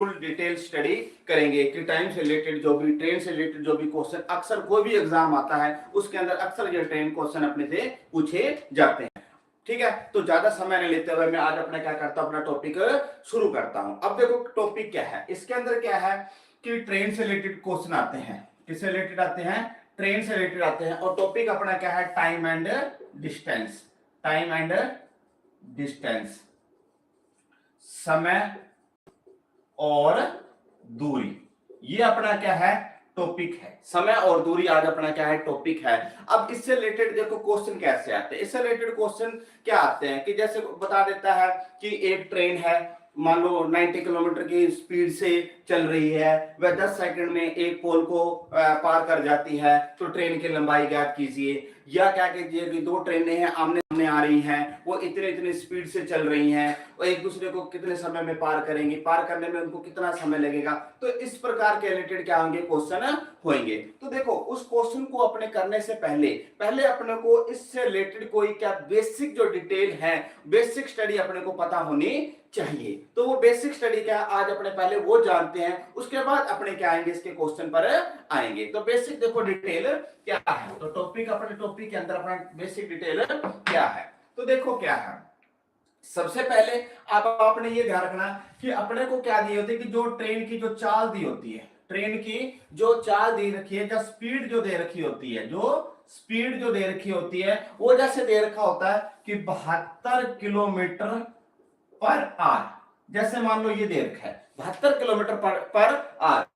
Full detail study करेंगे कि time से रिलेटेड जो भी, ट्रेन से रिलेटेड जो भी क्वेश्चन अक्सर कोई भी एग्जाम आता है उसके अंदर अक्सर ये ट्रेन क्वेश्चन अपने से पूछे जाते हैं। ठीक है, तो ज्यादा समय नहीं लेते हुए मैं आज अपना क्या करता हूं, अपना टॉपिक शुरू करता हूं। अब देखो टॉपिक क्या है, इसके अंदर क्या है कि ट्रेन से रिलेटेड क्वेश्चन आते हैं। किससे रिलेटेड आते हैं? ट्रेन से रिलेटेड आते हैं। और टॉपिक अपना क्या है? Time and distance. Time and distance, समय और दूरी, ये अपना क्या है? टॉपिक है। समय और दूरी आज अपना क्या है? टॉपिक है। अब इससे रिलेटेड देखो क्वेश्चन कैसे आते हैं। इससे रिलेटेड क्वेश्चन क्या आते हैं कि जैसे बता देता है कि एक ट्रेन है, मान लो 90 किलोमीटर की स्पीड से चल रही है, वह 10 सेकंड में एक पोल को पार कर जाती है, तो ट्रेन की लंबाई ज्ञात कीजिए। या क्या कीजिए कि दो ट्रेनें हैं, आमने सामने आ रही हैं, वो इतने इतने स्पीड से चल रही हैं, और एक दूसरे को कितने समय में पार करेंगी, पार करने में उनको कितना समय लगेगा। तो इस प्रकार के रिलेटेड क्या होंगे? क्वेश्चन होंगे। तो देखो उस क्वेश्चन को अपने करने से पहले पहले अपने को इससे रिलेटेड कोई क्या बेसिक जो डिटेल है, बेसिक स्टडी अपने को पता होनी चाहिए। तो वो बेसिक स्टडी क्या आज अपने पहले वो जानते हैं, उसके बाद अपने क्या आएंगे, इसके क्वेश्चन पर आएंगे। तो बेसिक देखो डिटेल क्या है, तो टॉपिक, अपने टॉपिक के अंदर अपना बेसिक डिटेल क्या है, तो देखो क्या है। सबसे पहले आप आपने ये ध्यान रखना कि अपने को क्या दी होती है कि जो ट्रेन की जो चाल दी होती है, ट्रेन की जो चाल दी रखी है, जो स्पीड जो दे रखी होती है, जो स्पीड जो दे रखी होती है, वो जैसे दे रखा होता है कि 72 किलोमीटर पर आवर। जैसे मान लो ये दे रखा है 72 किलोमीटर पर आवर।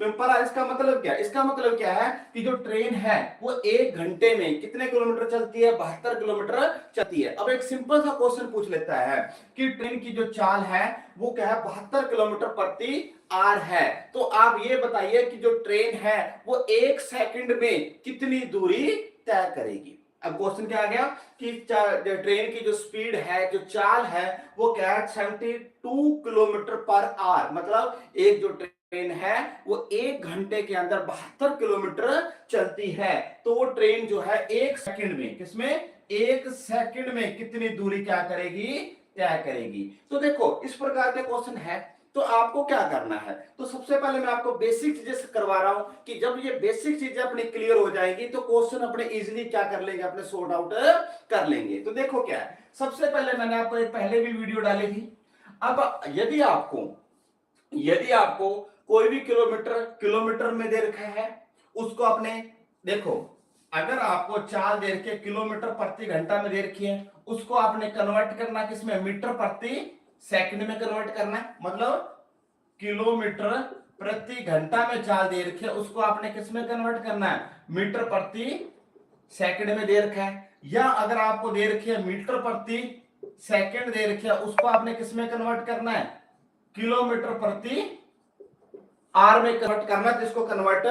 पर इसका मतलब क्या? इसका मतलब क्या है कि जो ट्रेन है वो एक घंटे में कितने किलोमीटर चलती है? 72 किलोमीटर चलती है। अब एक सिंपल सा क्वेश्चन पूछ लेता है कि ट्रेन की जो चाल है वो क्या है? 72 किलोमीटर प्रति आवर है। तो आप ये बताइए कि जो ट्रेन है वो एक सेकंड में कितनी दूरी तय करेगी। अब क्वेश्चन क्या आ गया कि ट्रेन की जो स्पीड है, जो चाल है, वो क्या है? 72 किलोमीटर पर आवर। मतलब एक जो ट्रेन है वो एक घंटे के अंदर 72 किलोमीटर चलती है। तो वो ट्रेन जो है एक सेकंड में, किसमें? एक सेकंड में कितनी दूरी क्या करेगी? तय करेगी। तो देखो इस प्रकार के क्वेश्चन है, तो आपको क्या करना है? तो सबसे पहले मैं आपको बेसिक चीजें करवा रहा हूं कि जब ये बेसिक चीजें अपनी क्लियर हो जाएंगी तो क्वेश्चन अपने इजीली क्या कर लेंगे? अपने सॉर्ट आउट कर लेंगे। तो देखो क्या है, सबसे पहले मैंने आपको एक पहले भी वीडियो डाली थी। अब यदि आपको कोई भी किलोमीटर में दे रखा है, उसको अपने देखो, अगर आपको चाल दे रखी है किलोमीटर प्रति घंटा में दे रखी है, उसको आपने कन्वर्ट करना किसमें? मीटर प्रति सेकंड में कन्वर्ट करना है। मतलब किलोमीटर प्रति घंटा में चाल दे रखी है, उसको आपने किसमें कन्वर्ट करना है? मीटर प्रति सेकंड में दे रखा है। या अगर आपको दे रखी है मीटर प्रति सेकंड दे रखी है, उसको आपने किसमें कन्वर्ट करना है? किलोमीटर प्रति आर में कन्वर्ट करना। तो इसको कन्वर्ट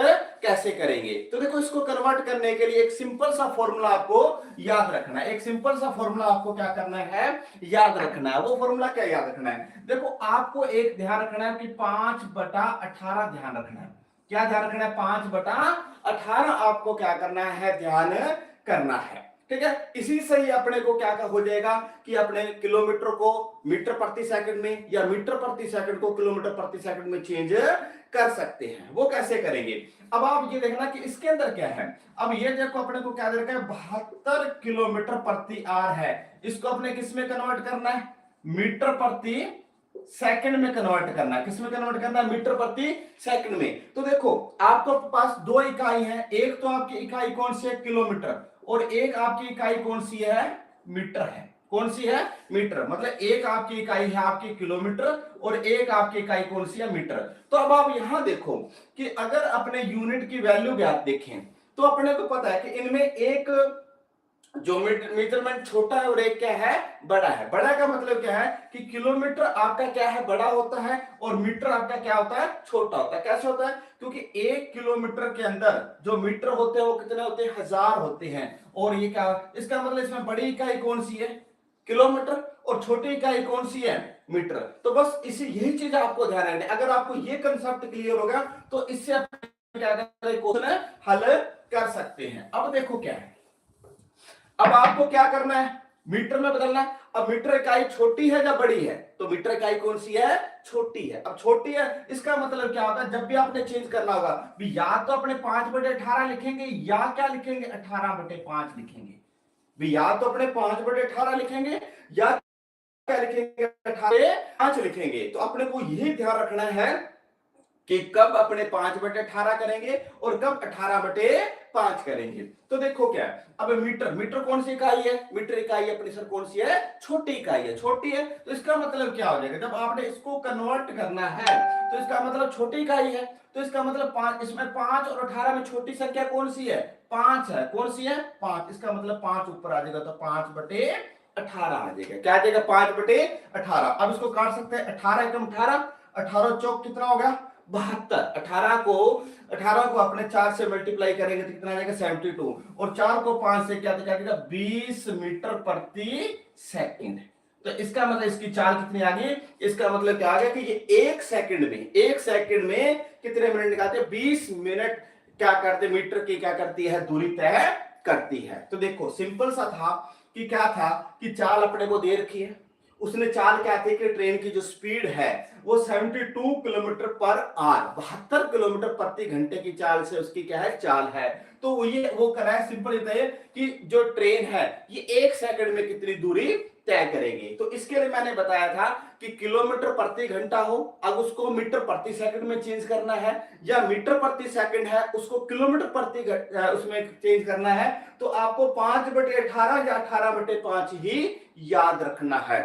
कैसे करेंगे? तो देखो इसको कन्वर्ट करने के लिए एक सिंपल सा फॉर्मूला आपको याद रखना है। एक सिंपल सा फॉर्मूला आपको क्या करना है? याद रखना है। वो फॉर्मूला क्या याद रखना है? देखो आपको एक ध्यान रखना है कि 5/18 ध्यान रखना है। क्या ध्यान रखना है? 5/18 आपको क्या करना है? ध्यान करना है। ठीक है, इसी से ही अपने को क्या हो जाएगा कि अपने किलोमीटर को मीटर प्रति सेकंड में या मीटर प्रति सेकंड को किलोमीटर प्रति सेकंड में चेंज कर सकते हैं। वो कैसे करेंगे? अब आप ये देखना कि इसके अंदर क्या है। अब ये देखो अपने को क्या दे रखा है? 72 किलोमीटर प्रति आवर है। इसको अपने किस में कन्वर्ट करना है? मीटर प्रति सेकंड में कन्वर्ट करना है। किस में कन्वर्ट करना है? मीटर प्रति सेकंड में। तो देखो आपके पास दो इकाई है, एक तो आपकी इकाई कौन सी है? किलोमीटर, और एक आपकी इकाई कौन सी है? मीटर है। कौन सी है? मीटर। मतलब एक आपकी इकाई है आपकी किलोमीटर और एक आपकी इकाई कौन सी है? मीटर। तो अब आप यहां देखो कि अगर अपने यूनिट की वैल्यू भी आप देखें तो अपने को पता है कि इनमें एक जो मेजरमेंट छोटा है और एक क्या है? बड़ा है। बड़ा का मतलब क्या है कि किलोमीटर आपका क्या है? बड़ा होता है, और मीटर आपका क्या होता है? छोटा होता है। कैसे होता है? क्योंकि एक किलोमीटर के अंदर जो मीटर होते हैं वो कितने होते हैं? 1000 होते हैं। और ये क्या, इसका मतलब इसमें बड़ी इकाई कौन सी है? किलोमीटर, और छोटी इकाई कौन सी है? मीटर। तो बस इसी यही चीज आपको ध्यान रखना है। अगर आपको ये कंसेप्ट क्लियर होगा तो इससे आप क्या क्वेश्चन हल कर सकते हैं। अब देखो क्या है, अब आपको क्या करना है? मीटर में बदलना है। अब मीटर इकाई छोटी है या बड़ी है? तो मीटर इकाई कौन सी है? छोटी है। अब छोटी है इसका मतलब क्या होगा, जब भी आपने चेंज करना होगा भी या तो अपने 5/18 लिखेंगे या क्या लिखेंगे 18/5 लिखेंगे। भी या तो अपने 5/18 लिखेंगे या क्या लिखेंगे 18/5 लिखेंगे। तो अपने को यही ध्यान रखना है कि कब अपने 5/18 करेंगे और कब 18/5 करेंगे। तो देखो क्या है, अब मीटर कौन सी इकाई है? मीटर इकाई अपनी सर कौन सी है? छोटी इकाई है। छोटी है तो इसका मतलब क्या हो जाएगा, जब आपने इसको कन्वर्ट करना है तो इसका मतलब छोटी इकाई है। तो इसका मतलब 5, इसमें 5 और 18 में छोटी संख्या कौन सी है? 5 है। कौन सी है? 5। इसका मतलब 5 ऊपर आ जाएगा तो 5/18 आ जाएगा। क्या आ जाएगा? 5/18। अब इसको काट सकते हैं, 18 एकम 18, 18 चौक कितना हो गया? 72। 18 को अपने 4 से मल्टीप्लाई करेंगे तो कितना आ जाएगा? 72। और 4 को 5 से क्या जाएगा? 20 मीटर प्रति सेकंड। तो इसका मतलब इसकी चाल कितनी आ गई? इसका मतलब क्या आ गया कि ये 1 सेकंड में कितने मिनट निकालते हैं? 20 मिनट क्या करते? मीटर की क्या करती है? दूरी तय करती है। तो देखो सिंपल सा था कि क्या था कि चाल अपने को दे रखी है। उसने चाल क्या थी कि ट्रेन की जो स्पीड है वो 72 किलोमीटर पर आवर, 72 किलोमीटर प्रति घंटे की चाल से उसकी क्या है? चाल है। तो वो कर रहा है सिंपल ये कि जो ट्रेन है ये 1 सेकंड में कितनी दूरी तय करेगी। तो इसके लिए मैंने बताया था कि किलोमीटर प्रति घंटा हो, अब उसको मीटर प्रति सेकंड में चेंज करना है, या मीटर प्रति सेकंड है उसको किलोमीटर प्रति उसमें चेंज करना है, तो आपको 5/18 या 18/5 ही याद रखना है।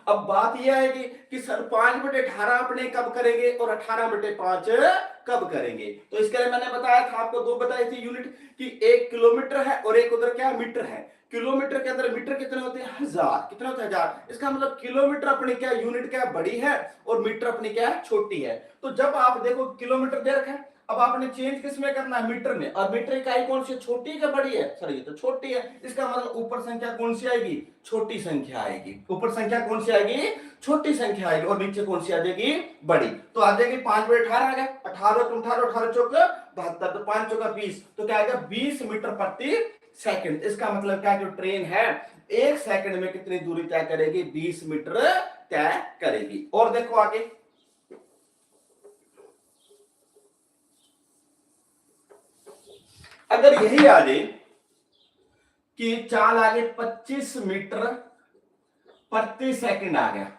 अब बात यह है कि सर 5/18 अपने कब करेंगे और 18/5 कब करेंगे? तो इसके लिए मैंने बताया था, आपको दो बताई थी यूनिट कि 1 किलोमीटर है और एक उधर क्या मीटर है। किलोमीटर के अंदर मीटर कितने होते हैं? 1000। कितने होते हैं? 1000। इसका मतलब किलोमीटर अपनी क्या यूनिट क्या बड़ी है और मीटर अपनी क्या छोटी है। तो जब आप देखो किलोमीटर दे रखा है, अब आपने चेंज किस में करना है? मीटर में। और मीटर इकाई कौन सी? छोटी है बड़ी है? सर ये तो छोटी है। इसका मतलब ऊपर संख्या कौन सी आएगी? छोटी संख्या आएगी। ऊपर संख्या कौन सी आएगी? छोटी संख्या आएगी। और नीचे कौन सी आ जाएगी? बड़ी। तो आ जाएगी 5/18 आ गया। 18 × 18, 18 चौक 72, तो 5 चौका 20, तो क्या आएगा? 20 मीटर प्रति सेकंड। इसका मतलब क्या, जो ट्रेन है 1 सेकंड में कितनी दूरी तय करेगी? 20 मीटर तय करेगी। और देखो आगे, अगर यही आ जाए कि चाल आगे 25 मीटर प्रति सेकंड आ गया,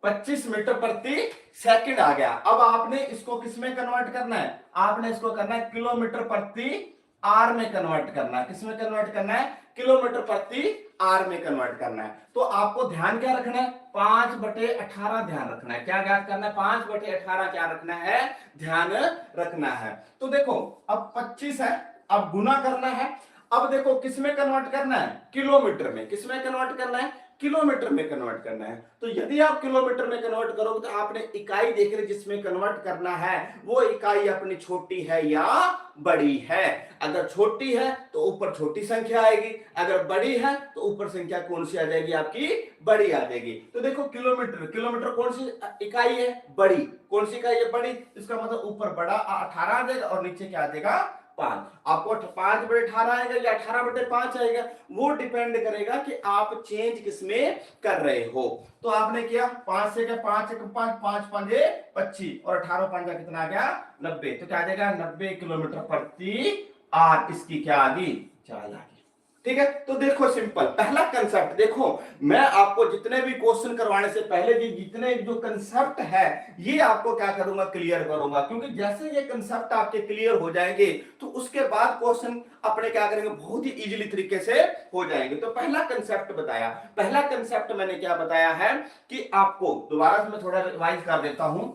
25 मीटर प्रति सेकंड आ गया। अब आपने इसको किसमें कन्वर्ट करना है? आपने इसको करना है किलोमीटर प्रति आर में कन्वर्ट करना है। किसमें कन्वर्ट करना है? किलोमीटर प्रति आर में कन्वर्ट करना है। तो आपको ध्यान क्या रखना है? 5/18 ध्यान रखना है। क्या याद करना है? 5/18 क्या रखना है? ध्यान रखना है। तो देखो अब 25 है, अब गुना करना है। अब देखो किसमें कन्वर्ट करना है? किलोमीटर में। किसमें कन्वर्ट करना है? किलोमीटर में कन्वर्ट करना है। तो यदि आप किलोमीटर में कन्वर्ट करोगे तो आपने इकाई देख रहे जिसमें कन्वर्ट करना है वो इकाई अपनी छोटी है या बड़ी है। अगर छोटी है तो ऊपर छोटी संख्या आएगी, अगर बड़ी है तो ऊपर संख्या कौन सी आ जाएगी? आपकी बड़ी आ जाएगी। तो देखो किलोमीटर कौन सी इकाई है? बड़ी। कौन सी इकाई है? बड़ी। इसका मतलब ऊपर बड़ा 18 आ जाएगा और नीचे क्या आ जाएगा? 5। आपको 5/18 आएगा या 18/5 आएगा, वो डिपेंड करेगा कि आप चेंज किसमें कर रहे हो। तो आपने किया 5 से क्या? 5 1 5, 5 5 25 और 18 5 कितना आ गया? 90। तो क्या आ जाएगा? 90 किलोमीटर प्रति आवर। इसकी क्या आ गई? चाल आ गई। ठीक है। तो देखो सिंपल पहला कंसेप्ट देखो, मैं आपको जितने भी क्वेश्चन करवाने से पहले जितने जो कंसेप्ट है ये आपको क्या करूंगा? क्लियर करूंगा। क्योंकि जैसे ये कंसेप्ट आपके क्लियर हो जाएंगे तो उसके बाद क्वेश्चन अपने क्या करेंगे? बहुत ही इजीली तरीके से हो जाएंगे। तो पहला कंसेप्ट बताया। पहला कंसेप्ट मैंने क्या बताया है कि आपको दोबारा से मैं थोड़ा रिवाइज कर देता हूं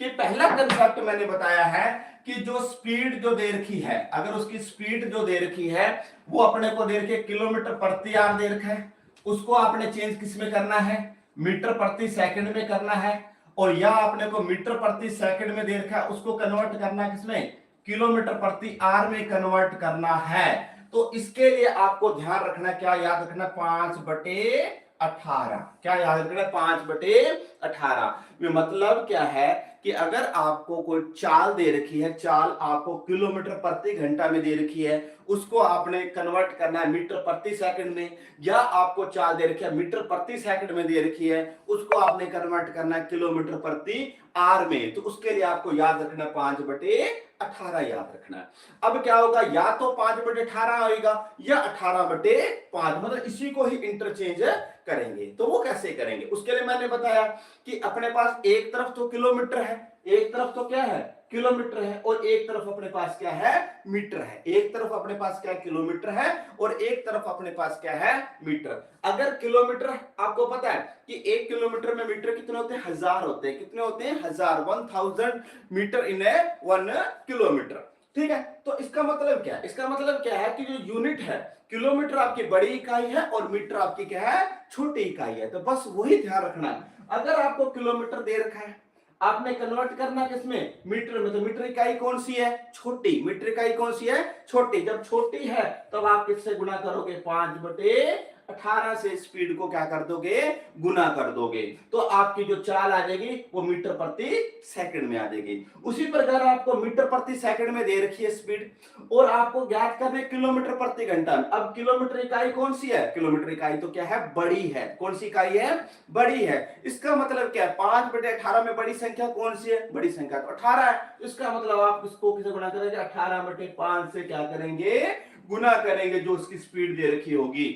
कि पहला कंसेप्ट मैंने बताया है कि जो स्पीड जो दे रखी है, अगर उसकी स्पीड जो दे रखी है वो अपने को दे रखी है किलोमीटर प्रति आवर दे रखा है, उसको आपने चेंज किस में करना है? मीटर प्रति सेकंड में करना है। और या अपने को मीटर प्रति सेकंड में दे रखा है, उसको कन्वर्ट करना है किसमें? किलोमीटर प्रति आवर में कन्वर्ट करना है। तो इसके लिए आपको ध्यान रखना, क्या याद रखना? 5/18 18। क्या याद रखना, 5/18। मतलब क्या है कि अगर आपको कोई चाल दे रखी है, चाल आपको किलोमीटर प्रति घंटा में दे रखी है, उसको आपने कन्वर्ट करना है मीटर प्रति सेकंड में, या आपको चाल दे रखी है मीटर प्रति सेकंड में दे रखी है, उसको आपने कन्वर्ट करना है किलोमीटर प्रति आर में, तो उसके लिए आपको याद रखना 5/18 याद रखना है। अब क्या होगा, या तो 5/18 आएगा या 18/5, मतलब इसी को ही इंटरचेंज करेंगे। तो वो कैसे करेंगे, उसके लिए मैंने बताया कि अपने पास एक तरफ तो किलोमीटर है, एक तरफ तो क्या है, किलोमीटर है, और एक तरफ अपने पास क्या है, मीटर है। एक तरफ अपने पास क्या है, किलोमीटर है, और एक तरफ अपने पास क्या है, मीटर। अगर किलोमीटर, आपको पता है कि 1 किलोमीटर में मीटर कितने होते हैं, 1000 होते हैं। कितने होते हैं, 1000 मीटर इन ए 1 किलोमीटर। ठीक है, तो इसका मतलब क्या है, इसका मतलब क्या है कि जो यूनिट है, किलोमीटर आपकी बड़ी इकाई है और मीटर आपकी क्या है, छोटी इकाई है। तो बस वही ध्यान रखना है, अगर आपको किलोमीटर दे रखा है, आपने कन्वर्ट करना किसमें, मीटर में, तो मीटर इकाई कौन सी है, छोटी। मीटर इकाई कौन सी है, छोटी। जब छोटी है तब आप किससे गुणा करोगे, 5/18 से स्पीड को क्या कर दोगे, गुना कर दोगे, तो आपकी जो चाल आ जाएगी वो मीटर प्रति सेकंड में आ जाएगी। उसी प्रकार आपको मीटर प्रति सेकंड में दे रखी है स्पीड, और आपको ज्ञात करना है किलोमीटर प्रति घंटा में। अब किलोमीटर इकाई कौन सी है, किलोमीटर इकाई तो क्या है, बड़ी है। कौन सी इकाई है, बड़ी है। इसका मतलब क्या है, 5/18 में बड़ी संख्या कौन सी है, बड़ी संख्या तो 18 है। इसका मतलब आप इसको किसे गुना करेंगे, 18/5 से क्या करेंगे, गुना करेंगे, जो उसकी स्पीड दे रखी होगी।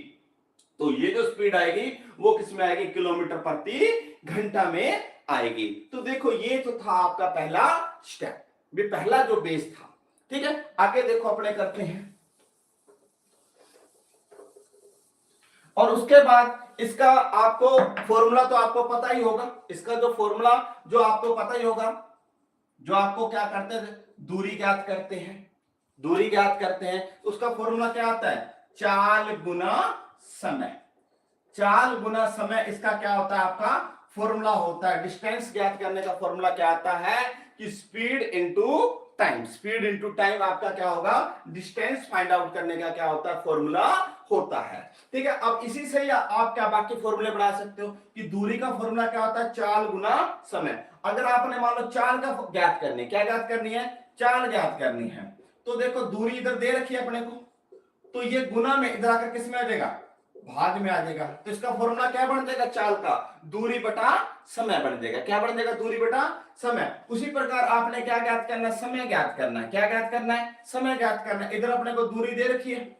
तो ये जो स्पीड आएगी वो किसमें आएगी, किलोमीटर प्रति घंटा में आएगी। तो देखो ये तो था आपका पहला स्टेप, ये पहला जो बेस था। ठीक है, आगे देखो अपने करते हैं, और उसके बाद इसका आपको फॉर्मूला तो आपको पता ही होगा। इसका जो फॉर्मूला जो आपको पता ही होगा, जो आपको क्या करते थे, दूरी ज्ञात करते हैं, दूरी ज्ञात करते हैं, तो उसका फॉर्मूला क्या आता है, चाल गुना समय। चाल गुना समय, इसका क्या होता है, आपका फॉर्मूला होता है। डिस्टेंस ज्ञात करने का फॉर्मूला क्या आता है कि speed into time. Speed into time आपका क्या होगा, डिस्टेंस फाइंड आउट करने का क्या होता है, फॉर्मूला होता है। ठीक है, अब इसी से आप क्या बाकी फॉर्मूले बना सकते हो कि दूरी का फॉर्मूला क्या होता है, चाल गुना समय। अगर आपने मान लो चाल का ज्ञात करनी, क्या ज्ञात करनी है, चाल ज्ञात करनी है, तो देखो दूरी इधर दे रखी है अपने को, तो ये गुना में इधर आकर किस में आ जाएगा, भाग में आ जाएगा। तो इसका फॉर्मूला क्या बन जाएगा, चाल का दूरी बटा समय बन जाएगा। क्या बन जाएगा, दूरी बटा समय। उसी प्रकार आपने क्या ज्ञात करना है, समय ज्ञात करना है। क्या ज्ञात करना है, समय ज्ञात करना है। इधर अपने को दूरी दे रखी है,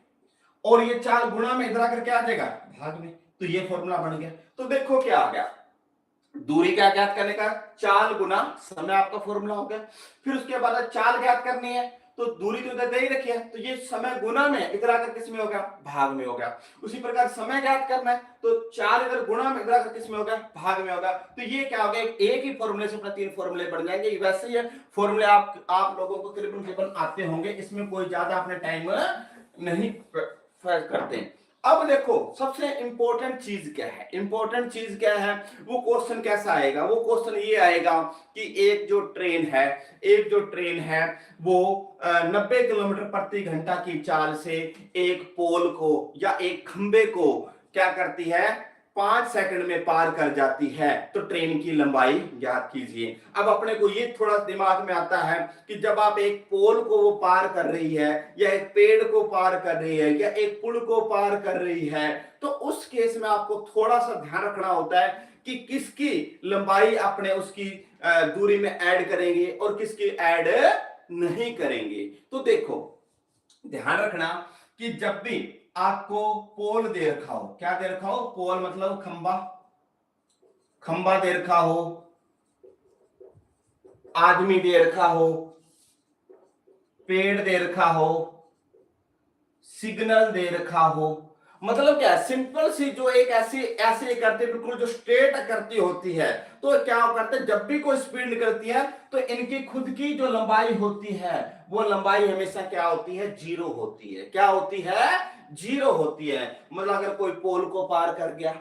और ये चाल गुना में इधर आकर क्या आ जाएगा, भाग में, तो ये फॉर्मूला बन गया। तो देखो क्या आ गया, दूरी क्या ज्ञात करने का, चाल गुना समय आपका फॉर्मूला हो गया। फिर उसके बाद चाल ज्ञात करनी है, तो दूरी तो इधर दे ही रखी है, तो ये समय गुना में इधर आकर किस में हो गया, भाग में हो गया। उसी प्रकार समय ज्ञात करना है, तो चाल इधर गुना में इधर आकर किस में होगा, भाग में होगा। तो ये क्या हो गया, एक ही फॉर्मूले से अपना 3 फॉर्मूले बन जाएंगे। वैसे ये फॉर्मूले आप लोगों को करीबन आते होंगे, इसमें कोई ज्यादा अपने टाइम नहीं करते। अब देखो सबसे इंपॉर्टेंट चीज क्या है, इंपॉर्टेंट चीज क्या है, वो क्वेश्चन कैसा आएगा, वो क्वेश्चन ये आएगा कि एक जो ट्रेन है वो 90 किलोमीटर प्रति घंटा की चाल से एक पोल को या एक खंबे को क्या करती है, 5 सेकंड में पार कर जाती है, तो ट्रेन की लंबाई ज्ञात कीजिए। अब अपने को ये थोड़ा दिमाग में आता है कि जब आप एक पोल को वो पार कर रही है, या एक पेड़ को पार कर रही है, या एक पुल को पार कर रही है, तो उस केस में आपको थोड़ा सा ध्यान रखना होता है कि किसकी लंबाई अपने उसकी दूरी में ऐड करेंगे और किसकी ऐड नहीं करेंगे। तो देखो ध्यान रखना कि जब भी आपको पोल दे रखा हो, क्या दे रखा हो, पोल मतलब खंबा, खंबा दे रखा हो, आदमी दे रखा हो, पेड़ दे रखा हो, सिग्नल दे रखा हो, मतलब क्या, सिंपल सी जो एक ऐसी ऐसे करते बिल्कुल जो स्ट्रेट करती होती है, तो क्या करते हैं, जब भी कोई स्पीड निकलती है तो इनकी खुद की जो लंबाई होती है वो लंबाई हमेशा क्या होती है, 0 होती है। क्या होती है, 0 होती है। मतलब अगर कोई पोल को पार कर गया,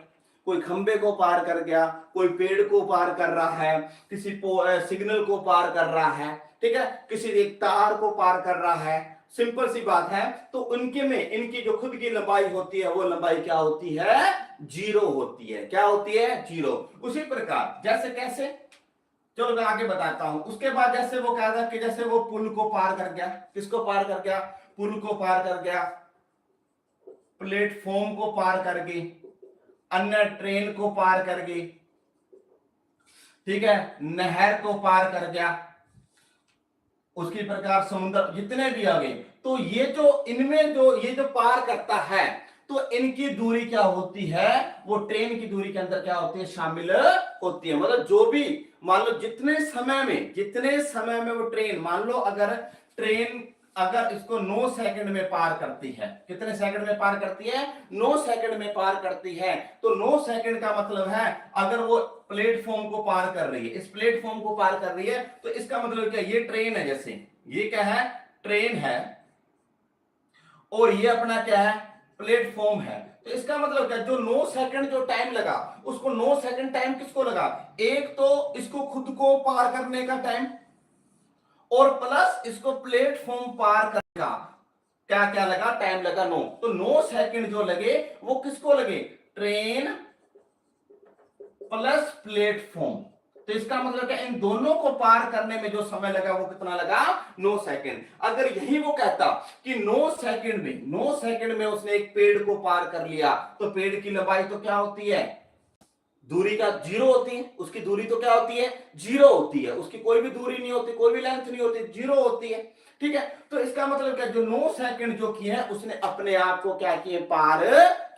कोई खंबे को पार कर गया, कोई पेड़ को पार कर रहा है, किसी सिग्नल को पार कर रहा है, ठीक है, किसी एक तार को पार कर रहा है, सिंपल सी बात है। तो उनके में इनकी जो खुद की लंबाई होती है वो लंबाई क्या होती है, जीरो होती है। क्या होती है, जीरो। उसी प्रकार जैसे कैसे, चलो मैं आगे बताता हूं। उसके बाद जैसे वो कहा था कि जैसे वो पुल को पार कर गया, किसको पार कर गया, पुल को पार कर गया, प्लेटफॉर्म को पार कर गई, अन्य ट्रेन को पार कर गई, ठीक है, नहर को पार कर गया, उसकी प्रकार समुद्र, जितने भी आ गए। तो ये जो इनमें जो ये जो पार करता है, तो इनकी दूरी क्या होती है, वो ट्रेन की दूरी के अंदर क्या होती है, शामिल होती है। मतलब जो भी मान लो जितने समय में वो ट्रेन, मान लो अगर ट्रेन अगर इसको 9 सेकंड में पार करती है, कितने सेकंड में पार करती है, 9 सेकंड में पार करती है। तो 9 सेकंड का मतलब है अगर वो प्लेटफॉर्म को पार कर रही है, इस प्लेटफॉर्म को पार कर रही है, तो इसका मतलब क्या, ये ट्रेन है, जैसे ये क्या है, ट्रेन है, और ये अपना क्या है, प्लेटफॉर्म है। तो इसका मतलब क्या, जो 9 सेकंड जो टाइम लगा, उसको 9 सेकंड टाइम किसको लगा, एक तो इसको खुद को पार करने का टाइम, और प्लस इसको प्लेटफॉर्म पार करने का क्या क्या लगा, टाइम लगा 9। तो 9 सेकंड जो लगे वो किसको लगे, ट्रेन प्लस प्लेटफॉर्म। तो इसका मतलब क्या, इन दोनों को पार करने में जो समय लगा वो कितना लगा, 9 सेकंड। अगर यही वो कहता कि 9 सेकंड में उसने एक पेड़ को पार कर लिया, तो पेड़ की लंबाई तो क्या होती है, दूरी का जीरो होती है, उसकी दूरी तो क्या होती है, जीरो होती है, उसकी कोई भी दूरी नहीं होती, कोई भी लेंथ नहीं होती, जीरो होती है। ठीक है, तो इसका मतलब क्या, जो 9 सेकंड जो किए हैं उसने अपने आप को क्या किए, पार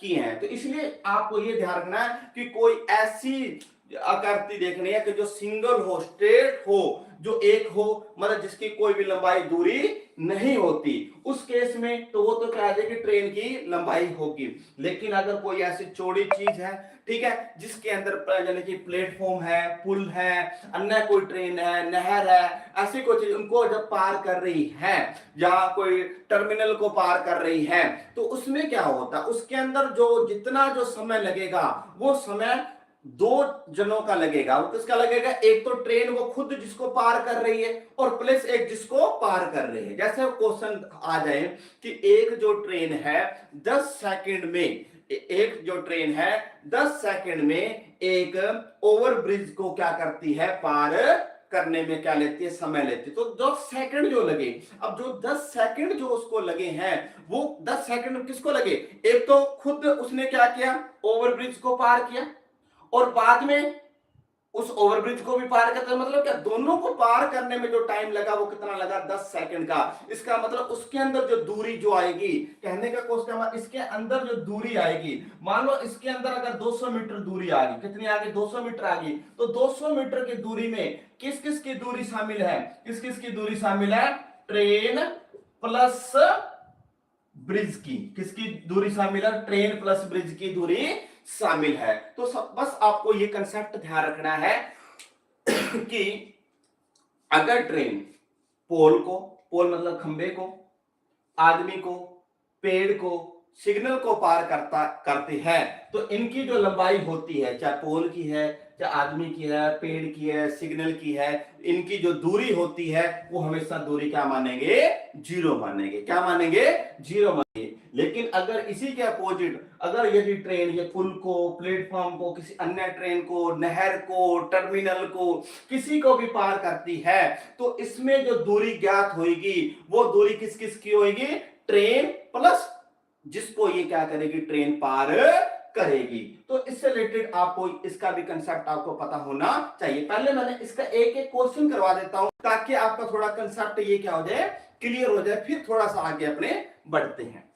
किए हैं। तो इसलिए आपको ये ध्यान रखना है कि कोई ऐसी आकृति देखनी है कि जो सिंगल हो, स्ट्रेट हो, जो एक हो, मतलब जिसकी कोई भी लंबाई दूरी नहीं होती, उस केस में तो वो तो क्या आ जाएगी, ट्रेन की लंबाई होगी। लेकिन अगर कोई ऐसी चौड़ी चीज है, ठीक है, जिसके अंदर यानी कि प्लेटफॉर्म है, पुल है, अन्य कोई ट्रेन है, नहर है, ऐसी कोई चीज उनको जब पार कर रही है, या कोई टर्मिनल को पार कर रही है, तो उसमें क्या होता है, उसके अंदर जो जितना जो समय लगेगा, वो समय दो जनों का लगेगा। वो किसका लगेगा, एक तो ट्रेन वो खुद जिसको पार कर रही है, और प्लस एक जिसको पार कर रही है। जैसे क्वेश्चन आ जाए कि एक जो ट्रेन है 10 सेकंड में, एक जो ट्रेन है 10 सेकंड में एक ओवरब्रिज को क्या करती है, पार करने में क्या लेती है, समय लेती है। तो 10 सेकंड जो लगे, अब जो 10 सेकंड जो उसको लगे हैं, वो 10 सेकंड किसको लगे, एक तो खुद उसने क्या किया, ओवरब्रिज को पार किया, और बाद में उस ओवरब्रिज को भी पार करता, मतलब क्या, दोनों को पार करने में जो टाइम लगा वो कितना लगा, 10 सेकंड का। इसका मतलब उसके अंदर जो दूरी जो आएगी, कहने का कोशिश, इसके अंदर जो दूरी आएगी, मान लो इसके अंदर अगर 200 मीटर दूरी आ गई, कितनी आ गई, 200 मीटर आ गई, तो 200 मीटर की दूरी में किस किस की दूरी शामिल है, किस किस की दूरी शामिल है, ट्रेन प्लस ब्रिज की, किसकी दूरी शामिल है, ट्रेन प्लस ब्रिज की दूरी शामिल है। तो सब बस आपको ये कंसेप्ट ध्यान रखना है कि अगर ट्रेन पोल को, पोल मतलब खंबे को, आदमी को, पेड़ को, सिग्नल को पार करती है, तो इनकी जो लंबाई होती है, चाहे पोल की है, चाहे आदमी की है, पेड़ की है, सिग्नल की है, इनकी जो दूरी होती है वो हमेशा दूरी क्या मानेंगे, जीरो मानेंगे। क्या मानेंगे, जीरो मानेंगे। लेकिन अगर इसी के अपोजिट, अगर यदि ट्रेन ये पुल को, प्लेटफॉर्म को, किसी अन्य ट्रेन को, नहर को, टर्मिनल को, किसी को भी पार करती है, तो इसमें जो दूरी ज्ञात होगी वो दूरी किस किस की होगी, ट्रेन प्लस जिसको ये क्या करेगी, ट्रेन पार करेगी। तो इससे रिलेटेड आपको इसका भी कंसेप्ट आपको पता होना चाहिए। पहले मैंने इसका एक एक क्वेश्चन करवा देता हूं ताकि आपका थोड़ा कंसेप्ट ये क्या हो जाए, क्लियर हो जाए, फिर थोड़ा सा आगे अपने बढ़ते हैं।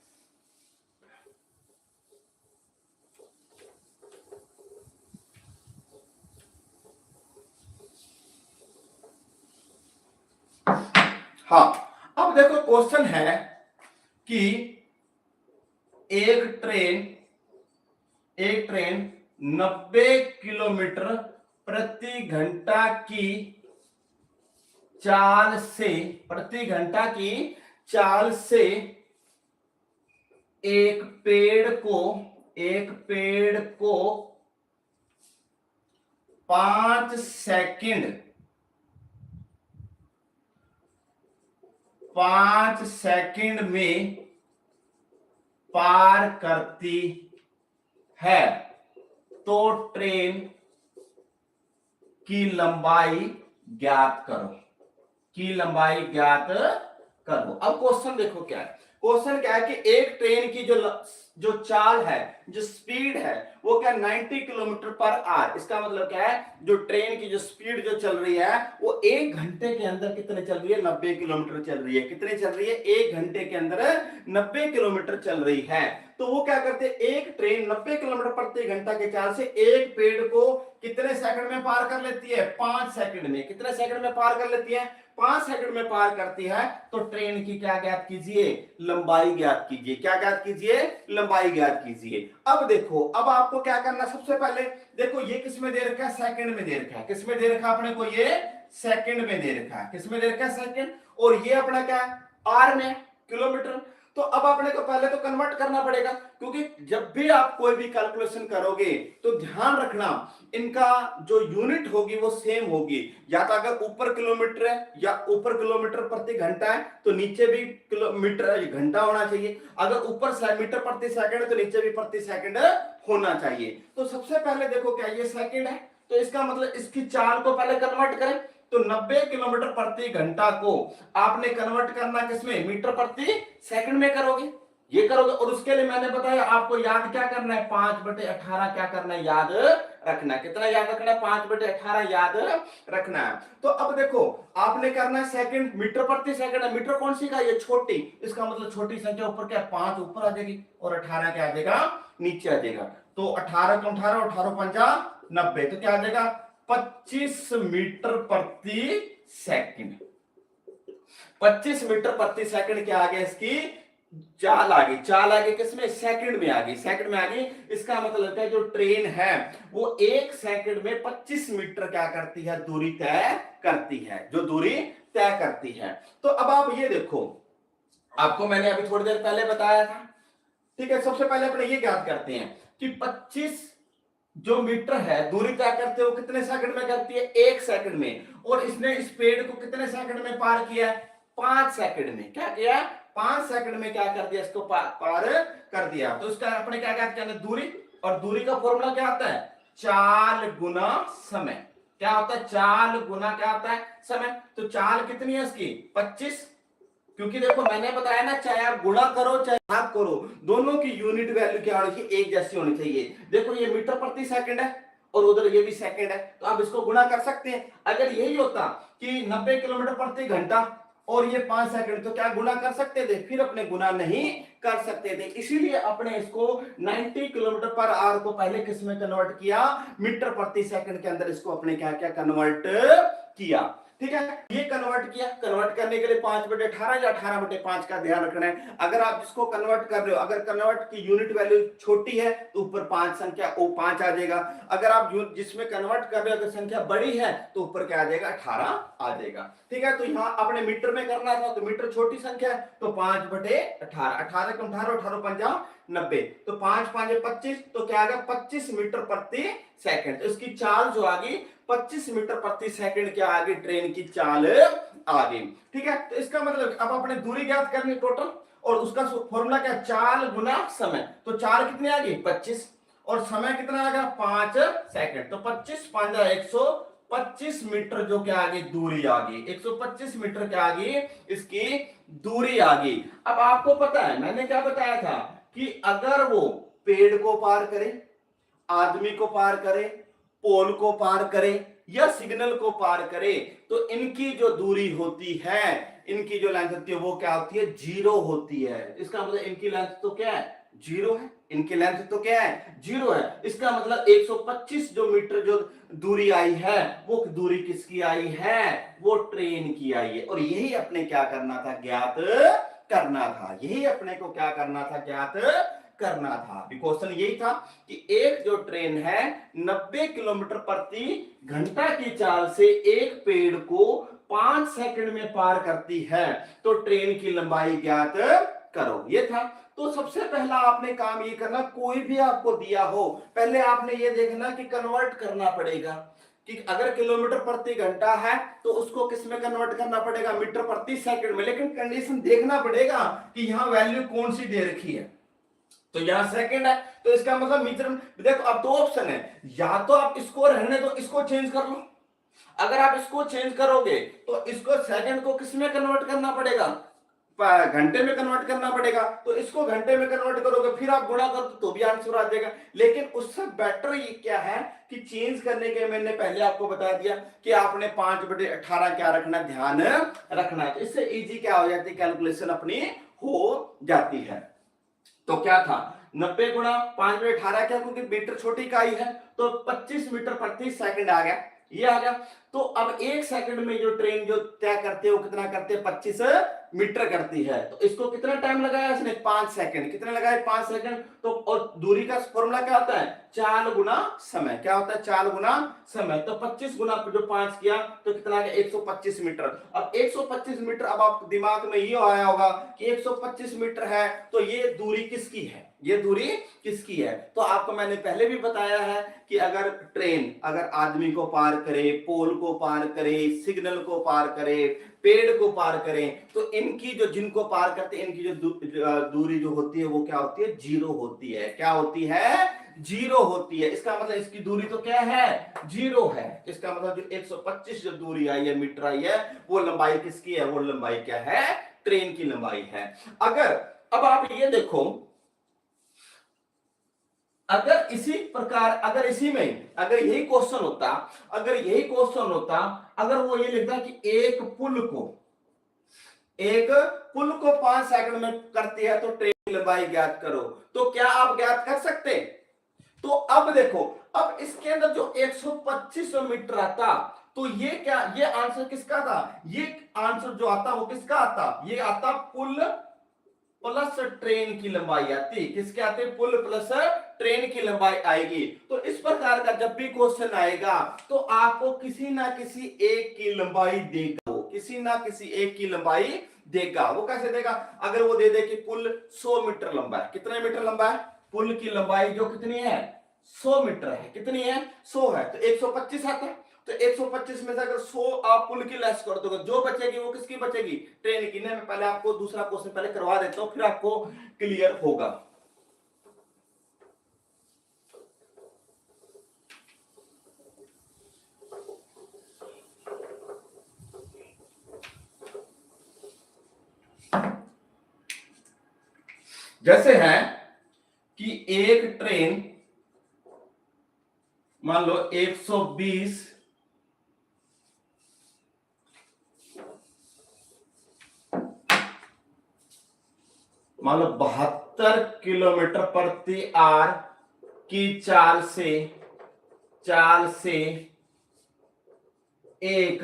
हाँ, अब देखो क्वेश्चन है कि एक ट्रेन 90 किलोमीटर प्रति घंटा की चाल से, प्रति घंटा की चाल से एक पेड़ को 5 सेकंड 5 सेकंड में पार करती है तो ट्रेन की लंबाई ज्ञात करो, की लंबाई ज्ञात करो। अब क्वेश्चन देखो क्या है, क्वेश्चन क्या है कि एक ट्रेन की जो चाल है, जो स्पीड है, वो क्या 90 किलोमीटर पर आवर। इसका मतलब क्या है, जो ट्रेन की जो स्पीड जो चल रही है वो 1 घंटे के अंदर कितने चल रही है, 90 किलोमीटर चल रही है। कितने चल रही है, 1 घंटे के अंदर 90 किलोमीटर चल रही है। तो वो क्या करते हैं, एक ट्रेन 90 किलोमीटर प्रति घंटा के चाल से एक पेड़ को कितने सेकंड में पार कर लेती है, 5 सेकंड में। कितने सेकंड में पार कर लेती है, 5 सेकंड में पार करती है। तो ट्रेन की क्या ज्ञात कीजिए, लंबाई ज्ञात कीजिए। क्या ज्ञात कीजिए, लंबाई ज्ञात कीजिए। अब देखो, अब आपको क्या करना, सबसे पहले देखो ये किस में दे रखा है, सेकंड में दे रखा है। किस में दे रखा है अपने को, ये सेकंड में दे रखा है। किस में दे रखा है, सेकंड। और ये अपना क्या है, आर में, किलोमीटर। तो अब आपने को पहले तो कन्वर्ट करना पड़ेगा, क्योंकि जब भी आप कोई भी कैलकुलेशन करोगे तो ध्यान रखना इनका जो यूनिट होगी वो सेम होगी। या तो अगर ऊपर किलोमीटर है या ऊपर किलोमीटर प्रति घंटा है तो नीचे भी किलोमीटर घंटा होना चाहिए। अगर ऊपर मीटर प्रति सेकंड है तो नीचे भी प्रति सेकंड होना चाहिए। तो सबसे पहले देखो क्या ये सेकंड है, तो इसका मतलब इसकी चाल को पहले कन्वर्ट करें। तो 90 किलोमीटर प्रति घंटा को आपने कन्वर्ट करना किसमें, मीटर प्रति सेकंड में करोगे, ये करोगे। और उसके लिए मैंने बताया आपको याद क्या करना है, 5/18 क्या करना है, याद रखना है। कितना याद रखना है, 5/18 याद रखना है। तो अब देखो आपने करना है सेकंड, मीटर प्रति सेकंड है। मीटर कौन सी का, ये छोटी। इसका मतलब छोटी संख्या ऊपर क्या, 5 ऊपर आ जाएगी और 18 क्या आ जाएगा, नीचे आ जाएगा। तो 18 को 18, 18 पंजा 90, तो क्या आ जाएगा 25 मीटर प्रति सेकंड। 25 मीटर प्रति सेकंड क्या आ गया, इसकी चाल आ गई। चाल आ गई किसमें, सेकंड में आ गई, सेकंड में आ गई। इसका मतलब है जो ट्रेन है वो 1 सेकंड में 25 मीटर क्या करती है, दूरी तय करती है, जो दूरी तय करती है। तो अब आप ये देखो, आपको मैंने अभी थोड़ी देर पहले बताया था, ठीक है। सबसे पहले अपने ये ज्ञात करते हैं कि 25 जो मीटर है दूरी तय करते हो कितने सेकंड में करती है, 1 सेकंड में। और इसने इस पेड़ को कितने सेकंड में पार किया, 5 सेकंड में। क्या किया, 5 सेकंड में क्या कर दिया, इसको पार कर दिया। तो इसका अपने क्या ज्ञात करना, दूरी। और दूरी का फॉर्मूला क्या आता है, चाल गुना समय। क्या होता है, चाल गुना क्या होता है, समय। तो चाल कितनी है इसकी, 25। क्योंकि देखो मैंने बताया ना, चाहे आप गुणा करो चाहे भाग करो, दोनों की यूनिट वैल्यू क्या होनी चाहिए, एक जैसी होनी चाहिए। देखो ये मीटर प्रति सेकंड है और उधर ये भी सेकंड है, तो आप इसको गुणा कर सकते हैं। अगर यही होता कि 90 किलोमीटर प्रति घंटा और ये 5 सेकंड, तो क्या गुणा कर सकते थे, फिर अपने गुणा नहीं कर सकते थे। इसीलिए अपने इसको 90 किलोमीटर पर आवर को पहले किस में कन्वर्ट किया, मीटर प्रति सेकंड के अंदर इसको अपने क्या क्या कन्वर्ट किया। ठीक है, ये कन्वर्ट किया। कन्वर्ट करने के लिए 5/18 या 18/5 का ध्यान रखना है। अगर आप जिसको कन्वर्ट कर रहे हो, अगर कन्वर्ट की यूनिट वैल्यू छोटी है तो ऊपर 5 संख्या वो 5 आ जाएगा। अगर आप जिसमें कन्वर्ट कर रहे हो अगर संख्या बड़ी है तो ऊपर क्या आ जाएगा, 18 आ जाएगा। ठीक है, तो यहाँ अपने मीटर में करना था, तो मीटर छोटी संख्या है तो 5/18, 18 को 18, 18 पंजा 90, तो 5 5 25, तो क्या आ गया 25 मीटर प्रति सेकंड। तो इसकी चाल जो आ गई 25 मीटर प्रति सेकंड क्या आ गई, ट्रेन की चाल आ गई। ठीक है, तो इसका मतलब अब अपने दूरी ज्ञात करनी टोटल, और उसका फॉर्मूला क्या, चाल गुना समय। तो चाल कितनी आ गई 25 और समय कितना आ गया 5 सेकंड। तो 25 5 125 मीटर जो क्या आ गई, दूरी आ गई। 125 मीटर क्या आ गई, इसकी दूरी आ गई। अब आपको पता है मैंने क्या बताया था कि अगर वो पेड़ को पार करे, आदमी को पार करे, पोल को पार करे या सिग्नल को पार करे, तो इनकी जो दूरी होती है, इनकी जो लेंथ होती है वो क्या होती है, 0 होती है। इसका मतलब इनकी लेंथ तो क्या है, 0 है। इनकी लेंथ तो क्या है, 0 है। इसका मतलब 125 जो मीटर जो दूरी आई है वो दूरी किसकी आई है, वो ट्रेन की आई है। और यही अपने क्या करना था, ज्ञात करना था। यही अपने को क्या करना था, ज्ञात करना था। क्वेश्चन यही था कि एक जो ट्रेन है 90 किलोमीटर प्रति घंटा की चाल से एक पेड़ को 5 सेकंड में पार करती है, तो ट्रेन की लंबाई ज्ञात करो, ये था। तो सबसे पहला आपने काम ये करना, कोई भी आपको दिया हो पहले आपने ये देखना कि कन्वर्ट करना पड़ेगा। कि अगर किलोमीटर प्रति घंटा है तो उसको किस में कन्वर्ट करना पड़ेगा, मीटर प्रति सेकंड में। लेकिन कंडीशन देखना पड़ेगा कि यहाँ वैल्यू कौन सी दे रखी है, तो यहाँ सेकंड है, तो इसका मतलब मीटर। देखो अब दो ऑप्शन है, या तो आप इसको रहने दो, इसको चेंज कर लो। अगर आप इसको चेंज करोगे तो इसको सेकंड को किस में कन्वर्ट करना पड़ेगा, घंटे में कन्वर्ट करना पड़ेगा। तो इसको घंटे में कन्वर्ट करोगे, फिर आप गुणा कर तो भी आंसर आ जाएगा। लेकिन उससे बेटर ये क्या है कि चेंज करने के मैंने पहले आपको बता दिया कि आपने 5/18 क्या रखना, ध्यान रखना है। तो इससे इजी क्या हो जाती है, कैलकुलेशन अपनी हो जाती है। तो क्या था 90 गुणा 5/18 क्या, क्योंकि मीटर छोटी इकाई है तो 25 मीटर प्रति सेकंड आ गया, ये आ गया। तो अब एक सेकंड में जो ट्रेन जो तय करते हो कितना करते हैं, 25 मीटर करती है। तो इसको कितना टाइम लगाया इसने, 5 सेकंड। कितने लगाए, 5 सेकंड। तो और दूरी का फॉर्मूला क्या होता है, चाल गुना समय। क्या होता है, चाल गुना समय। तो 25 गुना जो 5 किया तो कितना आ गया, 125 मीटर। अब 125 मीटर, अब आप दिमाग में ये आया होगा कि 125 मीटर है तो ये दूरी किसकी है, ये दूरी किसकी है। तो आपको मैंने पहले भी बताया है कि अगर ट्रेन अगर आदमी को पार करे, पोल को पार करे, सिग्नल को पार करे, पेड़ को पार करें, तो इनकी जो जिनको पार करते हैं इनकी जो दूरी जो होती है वो क्या होती है, जीरो होती है। क्या होती है, जीरो होती है। इसका मतलब इसकी दूरी तो क्या है, जीरो है। इसका मतलब जो 125 जो दूरी आई है, मीटर आई है, वो लंबाई किसकी है, वो लंबाई क्या है, ट्रेन की लंबाई है। अगर अब आप ये देखो, अगर इसी प्रकार, अगर इसी में अगर यही क्वेश्चन होता, अगर यही क्वेश्चन होता, अगर वो ये लिखता कि एक पुल को 5 सेकंड में करती है तो ट्रेन की लंबाई ज्ञात करो, तो क्या आप ज्ञात कर सकते। तो अब देखो, अब इसके अंदर जो 125 मीटर आता, तो ये क्या, ये आंसर किसका था, ये आंसर जो आता वो किसका आता, ये आता पुल प्लस ट्रेन की लंबाई आती। किसके आते, पुल प्लस ट्रेन की लंबाई आएगी। तो इस प्रकार का जब भी क्वेश्चन आएगा तो आपको किसी ना किसी एक की लंबाई देगा, किसी ना किसी एक की लंबाई देगा। वो कैसे देगा, अगर वो दे दे कि पुल 100 मीटर लंबा है, कितने मीटर लंबा है, पुल की लंबाई जो कितनी है, 100 मीटर है। कितनी है, 100 है, तो 125 आता है। तो 125 में से अगर 100 आप पुल की लेस कर दोगे, जो बचेगी वो किसकी बचेगी, ट्रेन की। मैं पहले आपको दूसरा क्वेश्चन पहले करवा देता हूं, फिर आपको क्लियर होगा। जैसे है कि एक ट्रेन मान लो 120 मान लो 72 किलोमीटर प्रति आवर की चाल से एक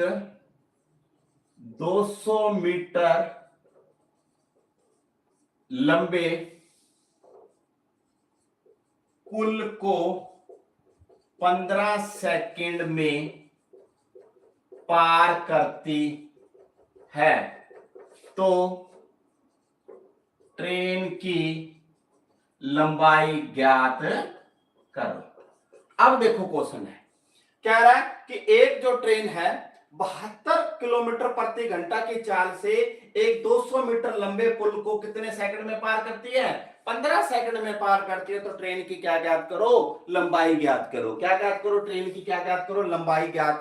200 मीटर लंबे पुल को 15 सेकंड में पार करती है, तो ट्रेन की लंबाई ज्ञात करो। अब देखो क्वेश्चन है, कह रहा है कि एक जो ट्रेन है 72 किलोमीटर प्रति घंटा की चाल से एक 200 मीटर लंबे पुल को कितने सेकंड में पार करती है, 15 सेकंड में पार करती है। तो ट्रेन की क्या ज्ञात करो, लंबाई ज्ञात करो। क्या ज्ञात करो, ट्रेन की क्या ज्ञात करो, लंबाई ज्ञात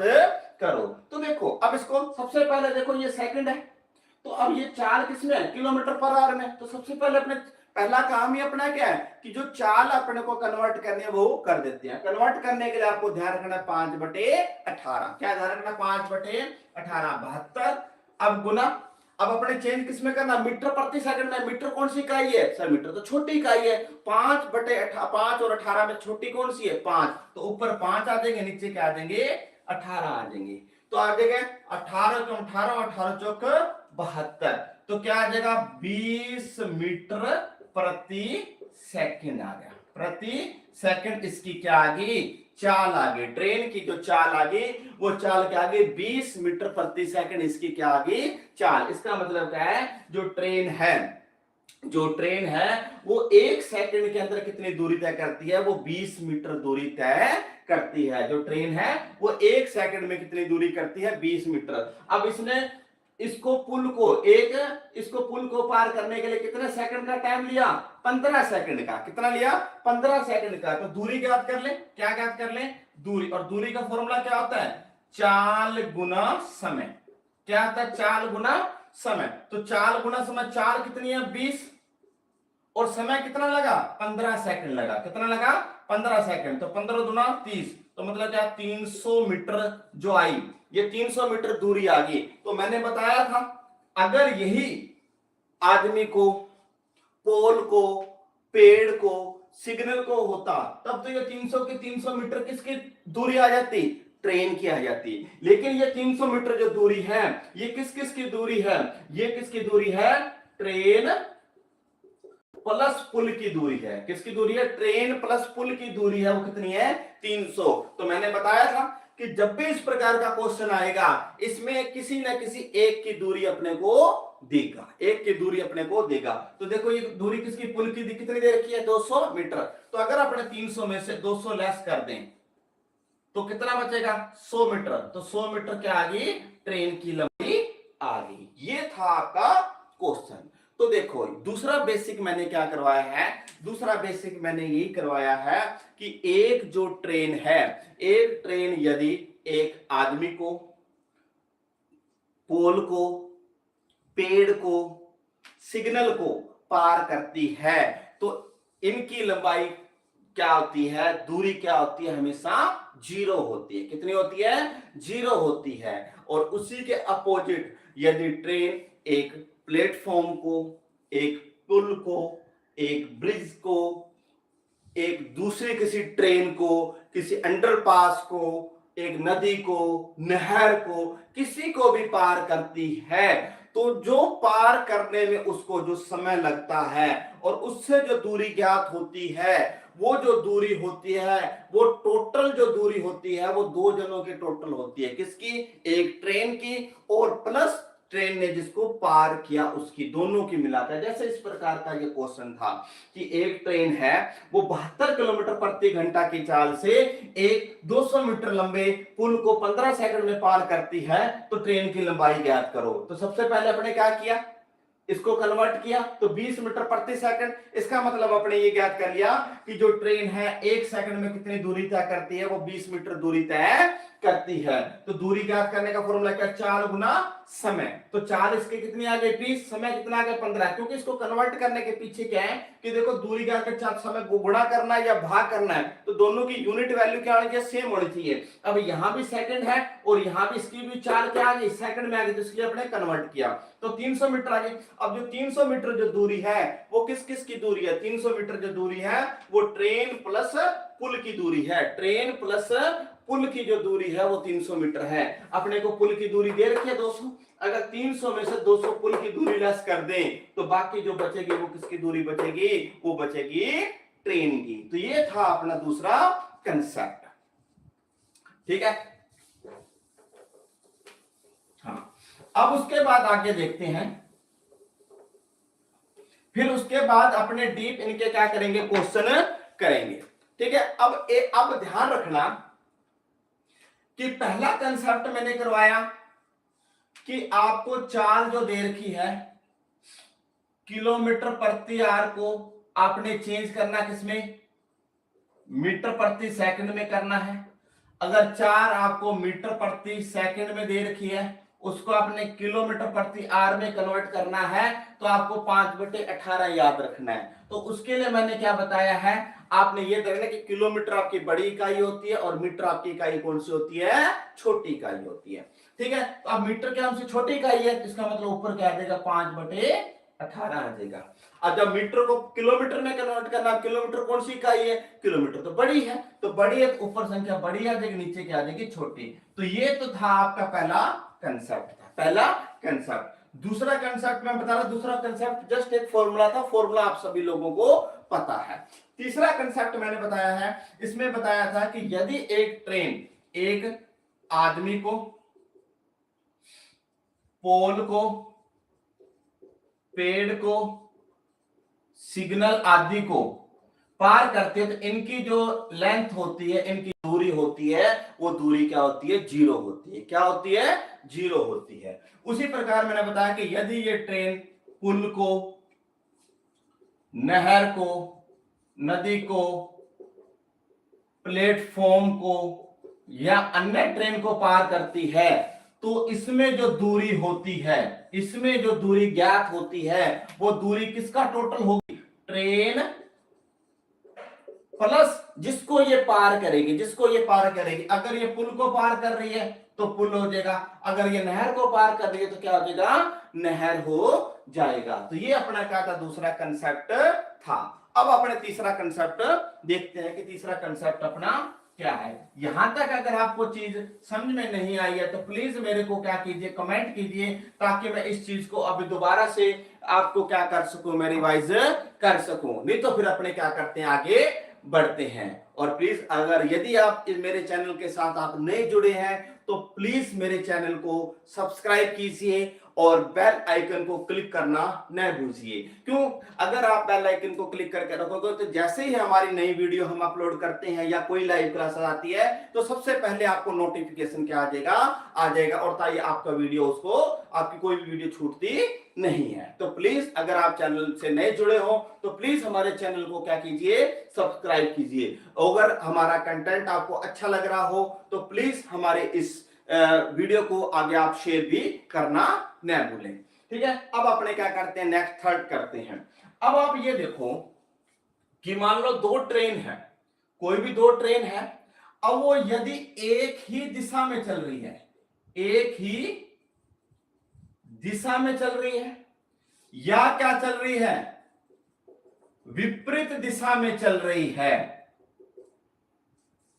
करो। तो देखो अब इसको सबसे पहले देखो, ये सेकंड है, तो अब ये चाल किसमें है, किलोमीटर पर आवर में। तो सबसे पहले अपने पहला काम ही अपना क्या है कि जो चाल अपने को कन्वर्ट करनी है वो कर देते हैं। कन्वर्ट करने के लिए आपको ध्यान रखना 5/18। क्या ध्यान रखना, 5/18 72। अब गुना, अब अपने चेंज किसमें करना, मीटर प्रति सेकंड में। मीटर कौन सी इकाई है सर, मीटर तो छोटी इकाई है। 5 और 18 में छोटी कौन सी है, 5। तो ऊपर 5 आ जाएंगे, नीचे क्या आ जाएंगे, 18 आ जाएंगे। तो आ जाएगा 18 क्यों 18, 18 चौक 72। तो क्या आ जाएगा, 20 मीटर प्रति सेकंड आ गया। प्रति सेकंड इसकी क्या आ गई, चाल आ गई। ट्रेन की जो चाल आ गई वो चाल क्या आ गई, 20 मीटर प्रति सेकंड इसकी क्या आ गई, चाल। इसका मतलब क्या है, जो ट्रेन है जो ट्रेन है वो 1 सेकंड के अंदर कितनी दूरी तय करती है, वो 20 मीटर दूरी तय करती है। जो ट्रेन है वो 1 सेकंड में कितनी दूरी करती है, 20 मीटर। अब इसने इसको पुल को पार करने के लिए कितने सेकंड का टाइम लिया, 15 सेकंड का। कितना लिया, 15 सेकंड का। तो दूरी ज्ञात कर ले, क्या ज्ञात कर ले, दूरी। और दूरी का फॉर्मूला क्या होता है, चाल गुना समय। क्या होता है, चाल गुना समय। तो चाल गुना समय, चाल कितनी है 20 और समय कितना लगा, 15 सेकंड लगा। कितना लगा, 15 सेकंड। तो 15 दुना 30, तो मतलब क्या 300 मीटर जो आई, ये 300 मीटर दूरी आ गई। तो मैंने बताया था अगर यही आदमी को, पोल को, पेड़ को, सिग्नल को होता, तब तो ये 300 की 300 मीटर किसकी दूरी आ जाती, ट्रेन की आ जाती। लेकिन ये 300 मीटर जो दूरी है ये किस किस की दूरी है, ये किसकी दूरी है, ट्रेन प्लस पुल की दूरी है। किसकी दूरी है, ट्रेन प्लस पुल की दूरी है। वो कितनी है, 300। तो मैंने बताया था कि जब भी इस प्रकार का क्वेश्चन आएगा इसमें किसी न किसी एक की दूरी अपने को देगा, एक की दूरी अपने को देगा। तो देखो ये दूरी किसकी, पुल की कितनी दे रखी है, 200 मीटर। तो अगर अपने 300 में से 200 लेस कर दें तो कितना बचेगा, 100 मीटर। तो 100 मीटर क्या आ गई, ट्रेन की लंबाई आ गई। ये था आपका क्वेश्चन। तो देखो दूसरा बेसिक मैंने क्या करवाया है, दूसरा बेसिक मैंने यही करवाया है कि एक जो ट्रेन है, एक ट्रेन यदि एक आदमी को, पोल को, पेड़ को, सिग्नल को पार करती है तो इनकी लंबाई क्या होती है, दूरी क्या होती है, हमेशा 0 होती है। कितनी होती है, 0 होती है। और उसी के अपोजिट यदि ट्रेन एक प्लेटफॉर्म को, एक पुल को, एक ब्रिज को, एक दूसरी किसी ट्रेन को, किसी अंडरपास को, एक नदी को, नहर को, किसी को भी पार करती है तो जो पार करने में उसको जो समय लगता है और उससे जो दूरी ज्ञात होती है, वो जो दूरी होती है, वो टोटल जो दूरी होती है वो दो जनों की टोटल होती है। किसकी, एक ट्रेन की और प्लस ट्रेन ने जिसको पार किया उसकी, दोनों की मिलाकर। जैसे इस प्रकार का ये क्वेश्चन था कि एक ट्रेन है वो 72 किलोमीटर प्रति घंटा की चाल से एक 200 मीटर लंबे पुल को 15 सेकंड में पार करती है, तो ट्रेन की लंबाई ज्ञात करो। तो सबसे पहले अपने क्या किया, इसको कन्वर्ट किया तो 20 मीटर प्रति सेकंड। इसका मतलब अपने ये ज्ञात कर लिया कि जो ट्रेन है 1 सेकंड में कितनी दूरी तय करती है, वो 20 मीटर दूरी तय करती है। तो दूरी ज्ञात करने का फॉर्मूला क्या, चाल गुना समय। तो चाल इसके कितनी आ गई 20, समय कितना आ गया 15। क्योंकि इसको कन्वर्ट करने के पीछे क्या है कि देखो दूरी ज्ञात कर चाल समय को गुणा करना है या भाग करना है, तो दोनों की यूनिट वैल्यू क्या होनी चाहिए, सेम होनी चाहिए। अब यहां भी सेकंड है और यहां भी इसकी भी चाल क्या आ गई, सेकंड में आ गई, तो इसलिए अपने कन्वर्ट किया तो 300 मीटर आ गई। अब जो 300 मीटर जो दूरी है वो किस किस की दूरी है, 300 मीटर जो दूरी है वो ट्रेन प्लस पुल की दूरी है। ट्रेन प्लस पुल की जो दूरी है वो 300 मीटर है। अपने को पुल की दूरी दे रखी है 200, अगर 300 में से 200 पुल की दूरी लेस कर दें तो बाकी जो बचेगी वो किसकी दूरी बचेगी, वो बचेगी ट्रेन की। तो ये था अपना दूसरा कंसेप्ट। ठीक है, हाँ। अब उसके बाद आगे देखते हैं, फिर उसके बाद अपने डीप इनके क्या करेंगे, क्वेश्चन करेंगे। ठीक है, अब ध्यान रखना कि पहला कंसेप्ट मैंने करवाया कि आपको चाल जो दे रखी है किलोमीटर प्रति आवर को आपने चेंज करना किसमें, मीटर प्रति सेकंड में करना है। अगर चार आपको मीटर प्रति सेकंड में दे रखी है उसको आपने किलोमीटर प्रति आवर में कन्वर्ट करना है तो आपको 5/18 याद रखना है। तो उसके लिए मैंने क्या बताया है, आपने ये देखना कि किलोमीटर आपकी बड़ी इकाई होती है और मीटर आपकी इकाई कौन सी होती है, छोटी इकाई होती है। ठीक है, तो अब मीटर क्या हमसे छोटी इकाई है, इसका मतलब ऊपर क्या आ जाएगा 5/18 आ जाएगा। अब जब मीटर को किलोमीटर में कन्वर्ट करना, किलोमीटर कौन सी इकाई है, किलोमीटर तो बड़ी है, तो बड़ी है तो ऊपर संख्या बड़ी आ जाएगी, नीचे क्या आ जाएगी छोटी। तो ये तो था आपका पहला कंसेप्ट था, पहला कंसेप्ट। दूसरा कंसेप्ट मैं बता रहा, दूसरा कंसेप्ट जस्ट एक फॉर्मूला था, फॉर्मूला आप सभी लोगों को पता है। तीसरा कंसेप्ट मैंने बताया है, इसमें बताया था कि यदि एक ट्रेन एक आदमी को, पोल को, पेड़ को, सिग्नल आदि को पार करते हैं तो इनकी जो लेंथ होती है, इनकी दूरी होती है, वो दूरी क्या होती है? जीरो होती है। क्या होती है? जीरो होती है। उसी प्रकार मैंने बताया कि यदि ये ट्रेन पुल को, नहर को, नदी को, प्लेटफॉर्म को या अन्य ट्रेन को पार करती है तो इसमें जो दूरी होती है, इसमें जो दूरी ज्ञात होती है, वो दूरी किसका टोटल होगी? ट्रेन प्लस जिसको ये पार करेगी, जिसको ये पार करेगी। अगर ये पुल को पार कर रही है तो पुल हो जाएगा, अगर ये नहर को पार कर रही है तो क्या हो जाएगा? नहर हो जाएगा। तो ये अपना क्या था? दूसरा कंसेप्ट था। अब अपने तीसरा कंसेप्ट देखते हैं कि तीसरा कंसेप्ट अपना क्या है। यहां तक अगर आपको चीज समझ में नहीं आई है तो प्लीज मेरे को क्या कीजिए? कमेंट कीजिए, ताकि मैं इस चीज को अभी दोबारा से आपको क्या कर सकूं? मैं रिवाइज कर सकूं। नहीं तो फिर अपने क्या करते हैं? आगे बढ़ते हैं। और प्लीज अगर यदि आप मेरे चैनल के साथ आप नए जुड़े हैं तो प्लीज मेरे चैनल को सब्सक्राइब कीजिए और बेल आइकन को क्लिक करना न भूलिए। क्यों? अगर आप बेल आइकन को क्लिक करके रखोगे तो जैसे ही हमारी नई वीडियो हम अपलोड करते हैं या कोई लाइव क्लास आती है तो सबसे पहले आपको नोटिफिकेशन क्या आ जाएगा और ताकि आपका वीडियो, उसको आपकी कोई भी वीडियो छूटती नहीं है। तो प्लीज अगर आप चैनल से नए जुड़े हो तो प्लीज हमारे चैनल को क्या कीजिए? सब्सक्राइब कीजिए। अगर हमारा कंटेंट आपको अच्छा लग रहा हो तो प्लीज हमारे इस वीडियो को आगे आप शेयर भी करना न भूलें। ठीक है, अब अपने क्या करते हैं? नेक्स्ट थर्ड करते हैं। अब आप ये देखो कि मान लो दो ट्रेन है, कोई भी दो ट्रेन है, अब वो यदि एक ही दिशा में चल रही है, एक ही दिशा में चल रही है या क्या चल रही है? विपरीत दिशा में चल रही है।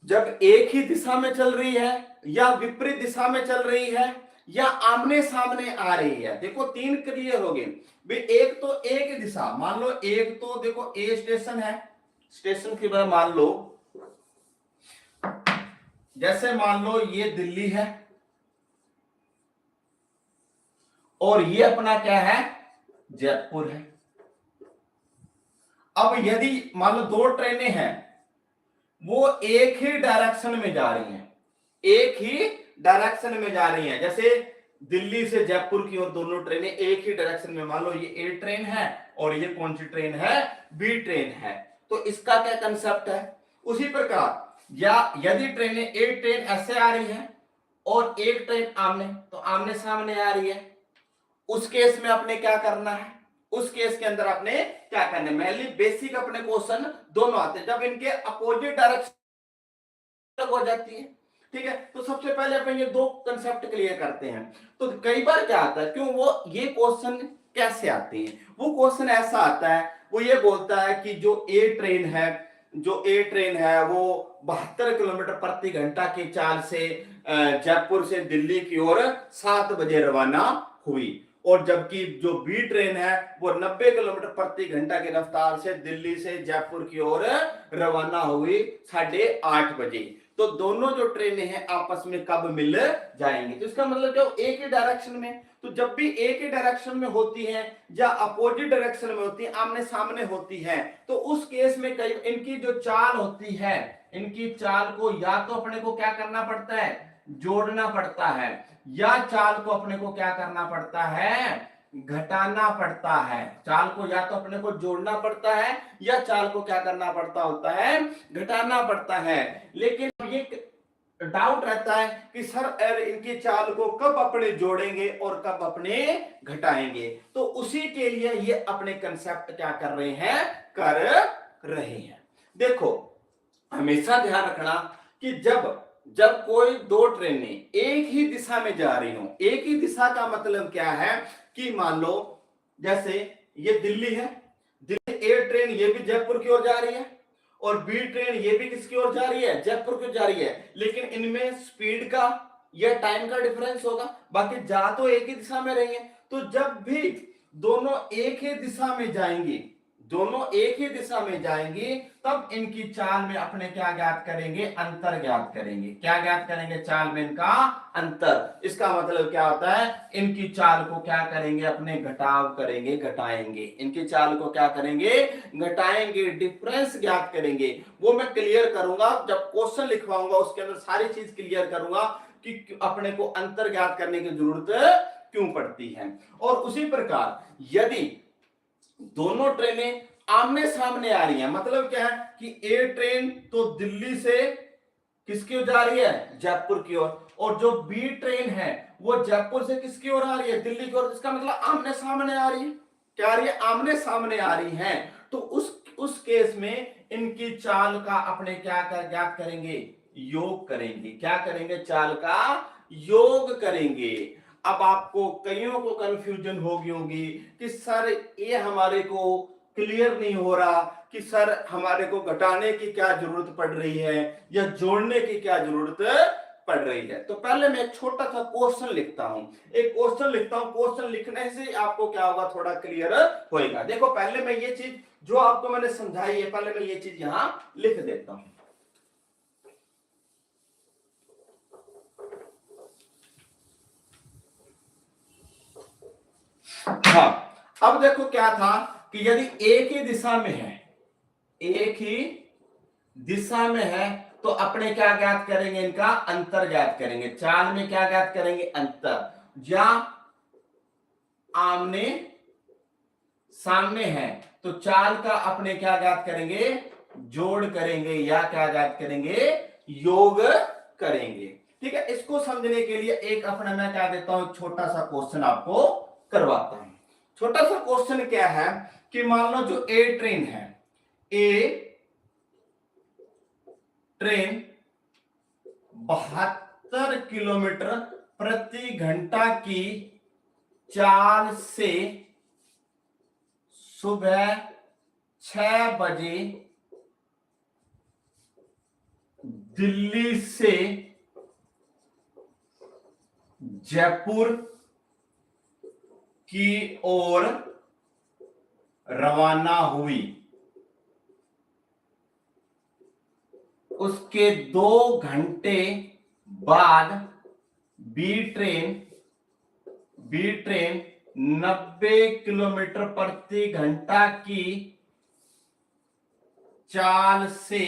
जब एक ही दिशा में चल रही है या विपरीत दिशा में चल रही है या आमने सामने आ रही है, देखो तीन क्लियर हो गए भाई। एक तो एक ही दिशा, मान लो एक तो देखो ए स्टेशन है, स्टेशन की बात मान लो, जैसे मान लो ये दिल्ली है और ये अपना क्या है? जयपुर है। अब यदि मान लो दो ट्रेनें हैं, वो एक ही डायरेक्शन में जा रही हैं, एक ही डायरेक्शन में जा रही हैं, जैसे दिल्ली से जयपुर की ओर दोनों ट्रेनें एक ही डायरेक्शन में, मान लो ये ए ट्रेन है और ये कौन सी ट्रेन है? बी ट्रेन है। तो इसका क्या कंसेप्ट है? उसी प्रकार या यदि ट्रेनें, एक ट्रेन ऐसे आ रही है और एक ट्रेन आमने, तो आमने सामने आ रही है, उस केस में अपने क्या करना है? उस केस के अंदर अपने क्या करना है? मेनली बेसिक अपने क्वेश्चन दोनों आते हैं जब इनके अपोजिट डायरेक्शन हो जाती है। ठीक है, तो सबसे पहले अपन ये दो कंसेप्ट क्लियर करते हैं। तो कई बार क्या आता है, क्यों वो ये क्वेश्चन कैसे आते हैं? वो क्वेश्चन ऐसा आता है, वो ये बोलता है कि जो ए ट्रेन है वो 72 किलोमीटर प्रति घंटा की चाल से जयपुर से दिल्ली की ओर 7 बजे रवाना हुई, और जबकि जो बी ट्रेन है वो 90 किलोमीटर प्रति घंटा की रफ्तार से दिल्ली से जयपुर की ओर रवाना हुई 8:30 बजे। तो दोनों जो ट्रेनें हैं आपस में कब मिल जाएंगी? तो इसका मतलब क्या? एक ही डायरेक्शन में। तो जब भी एक ही डायरेक्शन में होती है या अपोजिट डायरेक्शन में होती है, आमने सामने होती है, तो उस केस में कई इनकी जो चाल होती है, इनकी चाल को या तो अपने को क्या करना पड़ता है? जोड़ना पड़ता है, या चाल को अपने को क्या करना पड़ता है? घटाना पड़ता है। चाल को या तो अपने को जोड़ना पड़ता है या चाल को क्या करना पड़ता होता है? घटाना पड़ता है। लेकिन ये डाउट रहता है कि सर इनकी चाल को कब अपने जोड़ेंगे और कब अपने घटाएंगे। तो उसी के लिए ये अपने कंसेप्ट क्या कर रहे हैं? कर रहे हैं। देखो हमेशा ध्यान रखना कि जब कोई दो ट्रेनें एक ही दिशा में जा रही हो, एक ही दिशा का मतलब क्या है कि मान लो जैसे ये दिल्ली है, दिल्ली ए ट्रेन ये भी जयपुर की ओर जा रही है और बी ट्रेन ये भी किसकी ओर जा रही है? जयपुर की ओर जा रही है, लेकिन इनमें स्पीड का या टाइम का डिफरेंस होगा, बाकी जा तो एक ही दिशा में रही है। तो जब भी दोनों एक ही दिशा में जाएंगी, दोनों एक ही दिशा में जाएंगी तब इनकी चाल में अपने क्या ज्ञात करेंगे, अंतर ज्ञात करेंगे। क्या ज्ञात करेंगे, चाल में इनका अंतर। इसका मतलब क्या होता है, इनकी चाल को क्या करेंगे, अपने घटाव करेंगे, घटाएंगे। इनकी चाल को क्या करेंगे, घटाएंगे, डिफरेंस ज्ञात करेंगे। वो मैं क्लियर करूंगा जब क्वेश्चन लिखवाऊंगा, उसके अंदर सारी चीज क्लियर करूंगा कि अपने को अंतर ज्ञात करने की जरूरत क्यों पड़ती है। और उसी प्रकार यदि दोनों ट्रेनें आमने सामने आ रही हैं, मतलब क्या है कि ए ट्रेन तो दिल्ली से किसकी ओर जा रही है, जयपुर की ओर, और जो बी ट्रेन है वो जयपुर से किसकी ओर आ रही है, दिल्ली की ओर। इसका मतलब आमने सामने आ रही है। क्या आ रही है, आमने सामने आ रही है। तो उस केस में इनकी चाल का अपने क्या ज्ञात करेंगे, योग करेंगे। क्या करेंगे, चाल का योग करेंगे। अब आपको कईयों को कंफ्यूजन होगी कि सर ये हमारे को क्लियर नहीं हो रहा कि सर हमारे को घटाने की क्या जरूरत पड़ रही है या जोड़ने की क्या जरूरत पड़ रही है। तो पहले मैं एक छोटा सा क्वेश्चन लिखता हूं, एक क्वेश्चन लिखता हूं। क्वेश्चन लिखने से आपको क्या होगा, थोड़ा क्लियर होएगा। देखो पहले मैं ये चीज जो आपको मैंने समझाई है, पहले मैं ये चीज यहां लिख देता हूं। हाँ, अब देखो क्या था कि यदि एक ही दिशा में है, एक ही दिशा में है, तो अपने क्या ज्ञात करेंगे, इनका अंतर ज्ञात करेंगे। चाल में क्या ज्ञात करेंगे, अंतर। या आमने सामने है तो चाल का अपने क्या ज्ञात करेंगे, जोड़ करेंगे, या क्या ज्ञात करेंगे, योग करेंगे। ठीक है, इसको समझने के लिए एक अपना मैं क्या देता हूं, छोटा सा क्वेश्चन आपको करवाता हूं। छोटा सा क्वेश्चन क्या है कि मान लो जो ए ट्रेन है, ए ट्रेन 72 किलोमीटर प्रति घंटा की चाल से सुबह 6 बजे दिल्ली से जयपुर की ओर रवाना हुई। उसके 2 घंटे बाद बी ट्रेन 90 किलोमीटर प्रति घंटा की चाल से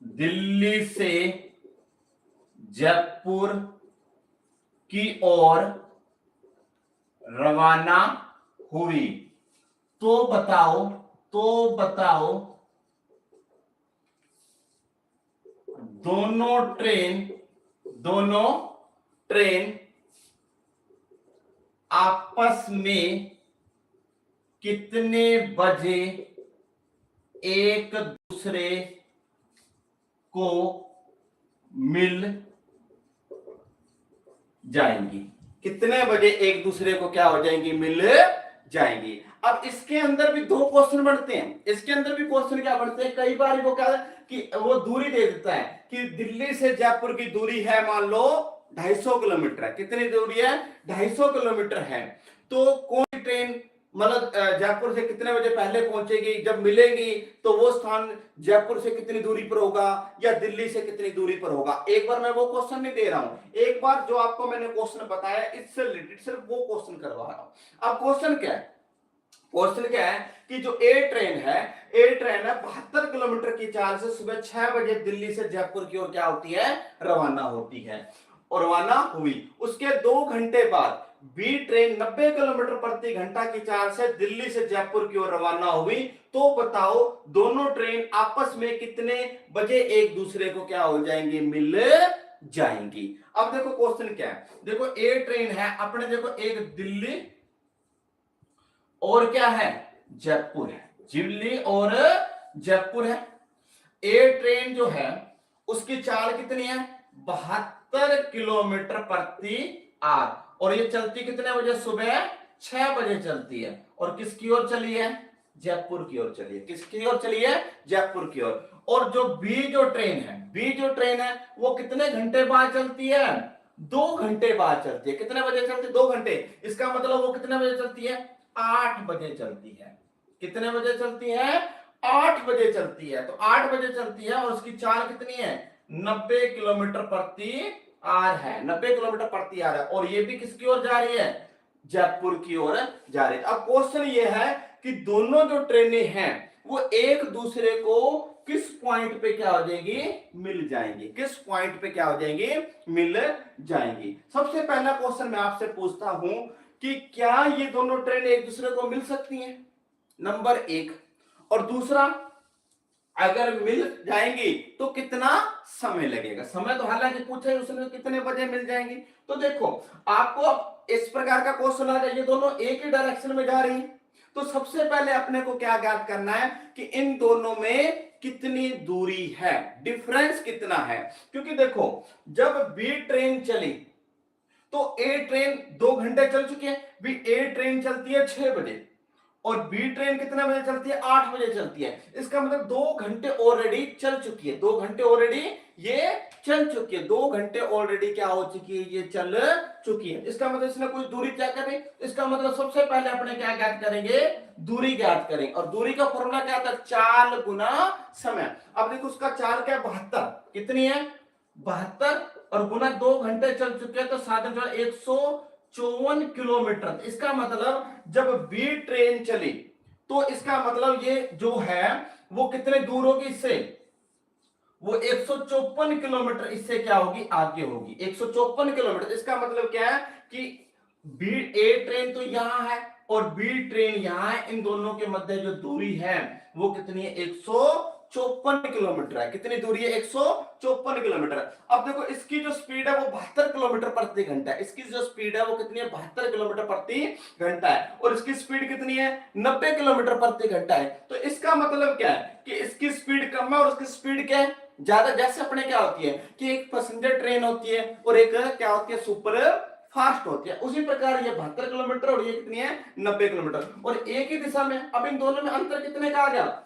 दिल्ली से जयपुर की ओर रवाना हुई। तो बताओ दोनों ट्रेन आपस में कितने बजे एक दूसरे को मिल जाएंगी। कितने बजे एक दूसरे को क्या हो जाएंगी, मिल जाएंगी। अब इसके अंदर भी 2 क्वेश्चन बनते हैं। इसके अंदर भी क्वेश्चन क्या बनते हैं, कई बार वो क्या कि वो दूरी दे देता है कि दिल्ली से जयपुर की दूरी है मान लो 250 किलोमीटर है। कितनी दूरी है, 250 किलोमीटर है। तो कौन ट्रेन मतलब जयपुर से कितने बजे पहले पहुंचेगी, जब मिलेंगी तो वो स्थान जयपुर से कितनी दूरी पर होगा या दिल्ली से कितनी दूरी पर होगा। एक बार मैं वो क्वेश्चन नहीं दे रहा हूं, एक बार जो आपको मैंने क्वेश्चन बताया इससे रिलेटेड सिर्फ वो क्वेश्चन करवा रहा हूं। अब क्वेश्चन क्या है कि जो ए ट्रेन है 72 किलोमीटर की चाल से सुबह 6 बजे दिल्ली से जयपुर की ओर क्या होती है, रवाना होती है और रवाना हुई। उसके 2 घंटे बाद बी ट्रेन 90 किलोमीटर प्रति घंटा की चाल से दिल्ली से जयपुर की ओर रवाना हुई। तो बताओ दोनों ट्रेन आपस में कितने बजे एक दूसरे को क्या हो जाएंगी, मिल जाएंगी। अब देखो क्वेश्चन क्या है, देखो ए ट्रेन है अपने, देखो एक दिल्ली और क्या है, जयपुर है, दिल्ली और जयपुर है। ए ट्रेन जो है उसकी चाल कितनी है, 72 किलोमीटर प्रति आवर, और ये चलती कितने बजे, सुबह 6 बजे चलती है। और किसकी ओर चली है, जयपुर की ओर चली है। किसकी ओर चली है, जयपुर की ओर। और जो बी जो ट्रेन है वो कितने घंटे बाद चलती है, 2 घंटे बाद चलती है। कितने बजे चलती है, 2 घंटे। इसका मतलब वो कितने बजे चलती है, 8 बजे चलती है। कितने बजे चलती है? 8 बजे चलती है। तो 8 बजे चलती है और उसकी चाल कितनी है? 90 किलोमीटर प्रति आर है। 90 किलोमीटर प्रति आर है और ये भी किसकी ओर जा रही है? जयपुर की ओर जा रही है। अब क्वेश्चन ये है कि दोनों जो ट्रेनें हैं वो एक दूसरे को किस पॉइंट पे क्या हो जाएगी? मिल जाएंगी। किस पॉइंट पे क्या हो जाएंगी? मिल जाएंगी। सबसे पहला क्वेश्चन मैं आपसे पूछता हूं कि क्या ये दोनों ट्रेनें एक दूसरे को मिल सकती हैं? नंबर एक। और दूसरा, अगर मिल जाएंगी तो कितना समय लगेगा? समय तो हालांकि पूछा है उसने, कितने बजे मिल जाएंगी। तो देखो, आपको अब इस प्रकार का क्वेश्चन आ जाए, ये दोनों एक ही डायरेक्शन में जा रही हैं, तो सबसे पहले अपने को क्या ज्ञात करना है कि इन दोनों में कितनी दूरी है, डिफरेंस कितना है। क्योंकि देखो, जब बी ट्रेन चली तो ए ट्रेन 2 घंटे चल चुकी है। बी ए ट्रेन चलती है 6 बजे और बी ट्रेन कितने बजे चलती है? 8 बजे चलती है। इसका मतलब 2 घंटे ऑलरेडी चल चुकी है। 2 घंटे ऑलरेडी ये चल चुकी है। 2 घंटे ऑलरेडी क्या हो चुकी है? ये चल चुकी है। इसका मतलब इसने कुछ दूरी तय करी। इसका मतलब सबसे पहले अपने क्या ज्ञात करेंगे? दूरी ज्ञात करेंगे। और दूरी का फॉर्मूला क्या था? चाल गुना समय। अब देखो, उसका चाल क्या है? 72। कितनी है? 72। और गुना 2 घंटे चल चुके हैं तो 154 किलोमीटर। इसका मतलब जब बी ट्रेन चली तो इसका मतलब ये जो है वो कितने दूर होगी इससे? वो 154 किलोमीटर इससे क्या होगी? आगे होगी। 154 किलोमीटर। इसका मतलब क्या है कि बी ए ट्रेन तो यहां है और बी ट्रेन यहां है। इन दोनों के मध्य जो दूरी है वो कितनी है? 154 किलोमीटर है। कितनी दूरी है? 154 किलोमीटर। अब देखो, इसकी जो स्पीड है वो 72 किलोमीटर प्रति घंटा है। इसकी जो स्पीड है वो कितनी है? 72 किलोमीटर प्रति घंटा है। और इसकी स्पीड कितनी है? 90 किलोमीटर प्रति घंटा है। तो इसका मतलब क्या है कि इसकी स्पीड कम है और उसकी स्पीड क्या है? ज्यादा। जैसे अपने क्या होती है कि एक पैसेंजर ट्रेन होती है और एक क्या होती है? सुपर फास्ट होती है। उसी प्रकार ये 72 किलोमीटर और ये कितनी है? 90 किलोमीटर। और एक ही दिशा में। अब इन दोनों में अंतर कितने का आ गया?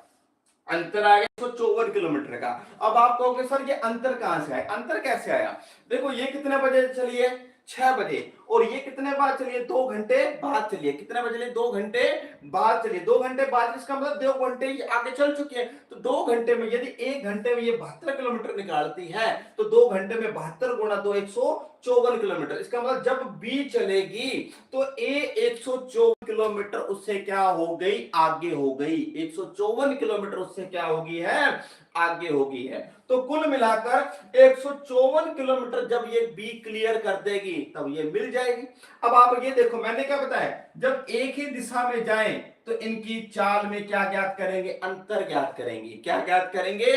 अंतर आ गया 154 किलोमीटर का। अब आप कहोगे सर ये अंतर कहां से आया? अंतर कैसे आया? देखो, ये कितने बजे चली है? 6 बजे। और ये कितने बाद चलिए? 2 घंटे बाद चलिए। कितने बजे चलिए? 2 घंटे बाद चलिए। 2 घंटे बाद, इसका मतलब 2 घंटे आगे चल चुकी है। तो 2 घंटे में यदि 1 घंटे में ये 72 किलोमीटर निकालती है तो 2 घंटे में 72 गुणा 2 154 किलोमीटर। इसका मतलब जब बी चलेगी तो ए 154 किलोमीटर उससे क्या हो गई? आगे हो गई। 154 किलोमीटर उससे क्या होगी? है आगे होगी है। तो कुल मिलाकर 154 किलोमीटर जब ये बी क्लियर कर देगी तब ये मिल जाएगी। अब आप ये देखो, मैंने क्या बताया, जब एक ही दिशा में जाएं तो इनकी चाल में क्या ज्ञात करेंगे? अंतर ज्ञात करेंगे। क्या ज्ञात करेंगे?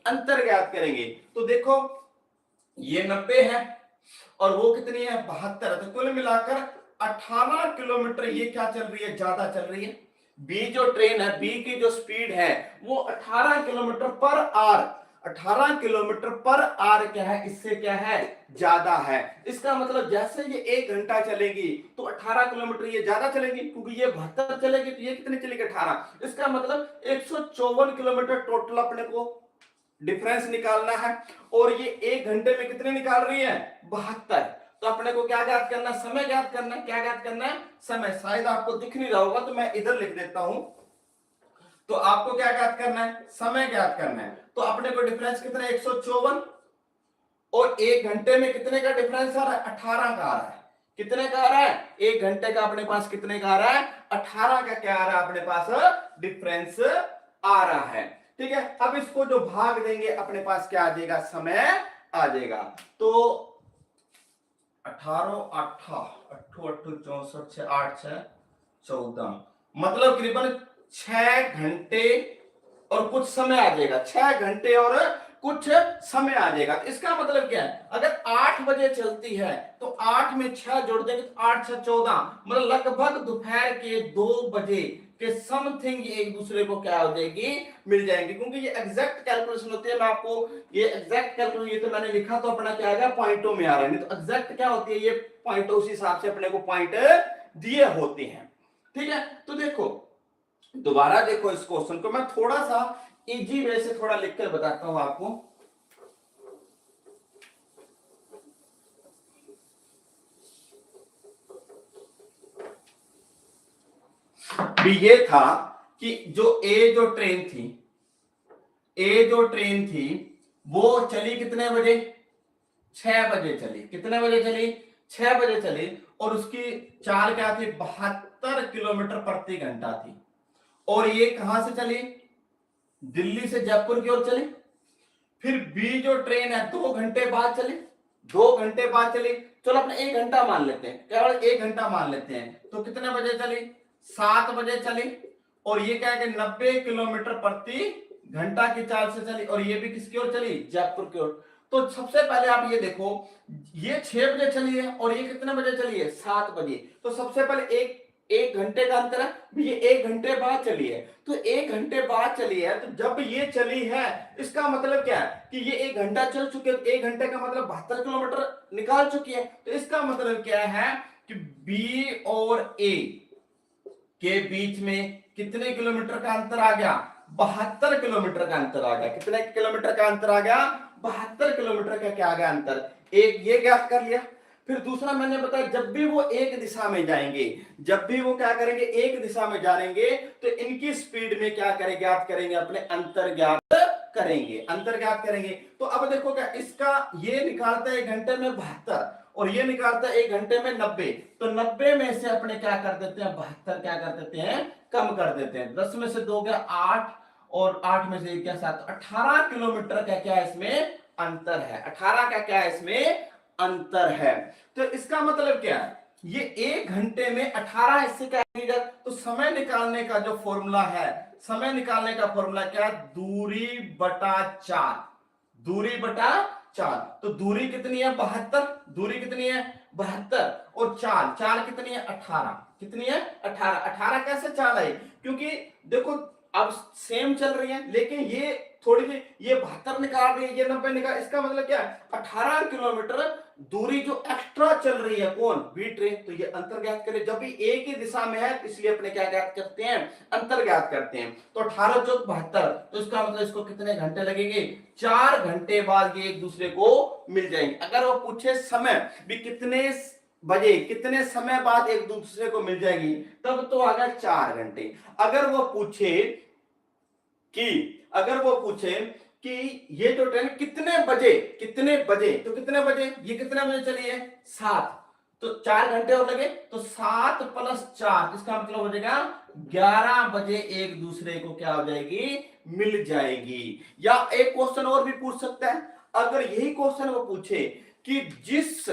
अंतर ज्ञात करेंगे। तो देखो, ये 90 है और वो कितनी है? 72। तो कुल मिलाकर 18 किलोमीटर ये क्या चल रही है? ज्यादा चल रही है। बी जो ट्रेन है, बी की जो स्पीड है वो 18 kilometre per hour, 18 kilometre per hour क्या है? इससे क्या है? ज्यादा है। इसका मतलब जैसे ये 1 घंटा चलेगी तो 18 किलोमीटर ये ज्यादा चलेगी, क्योंकि ये 72 चलेगी तो ये कितनी चलेगी? 18। इसका मतलब 154 किलोमीटर टोटल अपने को डिफरेंस निकालना है। और ये 1 घंटे में कितने निकाल रही है? 72। तो अपने को क्या ज्ञात करना? समय ज्ञात करना है। क्या ज्ञात करना है? समय। शायद आपको दिख नहीं रहा होगा तो मैं इधर लिख देता हूं। तो आपको क्या ज्ञात करना है? समय ज्ञात करना है। तो अपने को डिफरेंस कितना है? 154। और 1 घंटे में कितने का डिफरेंस आ रहा है? 18 का आ रहा है। कितने का आ रहा है? 1 घंटे का अपने पास कितने का आ रहा है? 18 का क्या आ रहा है अपने पास? डिफरेंस आ रहा है। ठीक है। अब इसको जो भाग देंगे अपने पास क्या आ जाएगा? समय आ जाएगा। तो 18 8 8 8 64 6 8 6 14, मतलब करीबन 6 घंटे और कुछ समय आ जाएगा। 6 घंटे और कुछ समय आ जाएगा। इसका मतलब क्या है? अगर 8 बजे चलती है तो 8 में 6 जोड़ देंगे तो 8 6 14, मतलब लगभग दोपहर के 2 बजे के समथिंग एक दूसरे को क्या हो जाएगी? मिल जाएंगे। क्योंकि ये एग्जैक्ट कैलकुलेशन होती है। मैं आपको ये एग्जैक्ट कैलकुलेशन, ये तो मैंने लिखा तो अपना क्या आ गया? पॉइंटों में आ रहा है। नहीं तो एग्जैक्ट क्या होती है? ये पॉइंटों उस हिसाब से अपने को पॉइंट दिए होते हैं। ठीक है। तो देखो, दोबारा देखो इस क्वेश्चन को मैं थोड़ा सा इजी वे से थोड़ा लिखकर बताता हूं आपको। भी ये था कि जो ए जो ट्रेन थी वो चली कितने बजे, 6 बजे चली। कितने बजे चली, 6 बजे चली। और उसकी चाल क्या थी, 72 किलोमीटर प्रति घंटा थी। और ये कहां से चली, दिल्ली से जयपुर की ओर चली। फिर बी जो ट्रेन है 2 घंटे बाद चली, 2 घंटे बाद चली। चलो अपने 1 घंटा मान लेते हैं, केवल 1 घंटा मान लेते हैं। तो कितने बजे चली, 7 बजे चली। और ये क्या है कि 90 किलोमीटर प्रति घंटा की चाल से चली। और ये भी किसकी ओर चली, जयपुर की ओर। तो सबसे पहले आप ये देखो, ये 6 बजे चली है और ये कितने बजे चली है, 7 बजे। तो सबसे पहले एक घंटे का अंतर है, ये 1 घंटे बाद चली है। तो 1 घंटे बाद चली है, तो जब ये चली है इसका मतलब क्या है कि ये 1 घंटा चल चुके हैं। 1 घंटे का मतलब 72 किलोमीटर निकाल चुकी है। तो इसका मतलब क्या है कि बी और ए के बीच में कितने किलोमीटर का अंतर आ गया, 72 किलोमीटर का अंतर आ गया। कितने किलोमीटर का अंतर आ गया, 72 किलोमीटर का क्या आ गया अंतर। एक ये ज्ञात कर लिया। फिर दूसरा मैंने बताया, जब भी वो एक दिशा में जाएंगे, जब भी वो क्या करेंगे, एक दिशा में जाएंगे, तो इनकी स्पीड में क्या करेंगे, ज्ञात करेंगे, अपने अंतर ज्ञात करेंगे, अंतर ज्ञात करेंगे। तो अब देखो क्या, इसका ये निकालता है 1 घंटे में 72 और ये निकालता है 1 घंटे में 90। तो 90 में से अपने क्या कर देते हैं, 72 क्या कर देते हैं, कम कर देते हैं। 10 में से 2 गया 8 और 8 में से 1 क्या 7। 18 किलोमीटर का क्या इसमें अंतर है, 18 का क्या इसमें अंतर है। तो इसका मतलब क्या है, ये 1 घंटे में 18 हिस्से क्या है। तो समय निकालने का जो फॉर्मूला है, समय निकालने का फॉर्मूला क्या है, दूरी बटा 4, दूरी बटा 4। तो दूरी कितनी है, 72, दूरी कितनी है 72 और चाल, चाल कितनी है 18, कितनी है 18। 18 कैसे चाल आई, क्योंकि देखो अब सेम चल रही है, लेकिन ये थोड़ी सी ये 72 निकाल रही है, ये 90 निकाल। इसका मतलब क्या है, 18 किलोमीटर दूरी जो एक्स्ट्रा चल रही है, कौन, बी ट्रेन। तो ये अंतर ज्ञात करें, जब भी एक ही दिशा में है इसलिए अपने क्या ज्ञात करते हैं, अंतर ज्ञात करते हैं। तो 18 चौक 72, तो इसका मतलब इसको कितने घंटे लगेंगे, 4 घंटे बाद ये एक दूसरे को मिल जाएंगे। अगर वो पूछे समय भी कितने बजे, कितने समय बाद एक दूसरे को मिल जाएगी, तब तो आ गया 4 घंटे। अगर वो पूछे कि ये जो ट्रेन कितने बजे, कितने बजे, तो कितने बजे, ये कितने बजे चली है 7, तो 4 घंटे और लगे, तो 7 + 4, इसका मतलब हो जाएगा 11 बजे एक दूसरे को क्या हो जाएगी, मिल जाएगी। या एक क्वेश्चन और भी पूछ सकता है, अगर यही क्वेश्चन वो पूछे कि जिस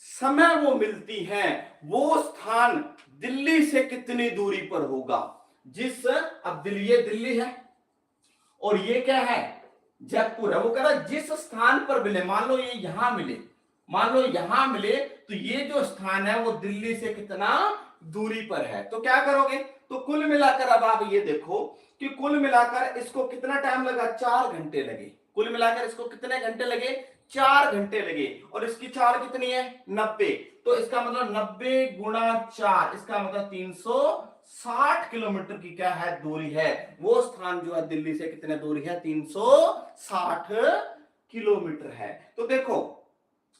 समय वो मिलती है वो स्थान दिल्ली से कितनी दूरी पर होगा। जिस, अब ये दिल्ली है और ये क्या है, जयपुर है। वो कह रहा है जिस स्थान पर मिले, मान लो ये यहां मिले, मान लो यहां मिले, तो ये जो स्थान है वो दिल्ली से कितना दूरी पर है। तो क्या करोगे, तो कुल मिलाकर अब आप ये देखो कि कुल मिलाकर इसको कितना टाइम लगा, 4 घंटे लगे। कुल मिलाकर इसको कितने घंटे लगे, 4 घंटे लगे। और इसकी चाल कितनी है 90, तो इसका मतलब 90 × 4, इसका मतलब 360 किलोमीटर की क्या है, दूरी है। वो स्थान जो है दिल्ली से कितने दूरी है, 360 किलोमीटर है। तो देखो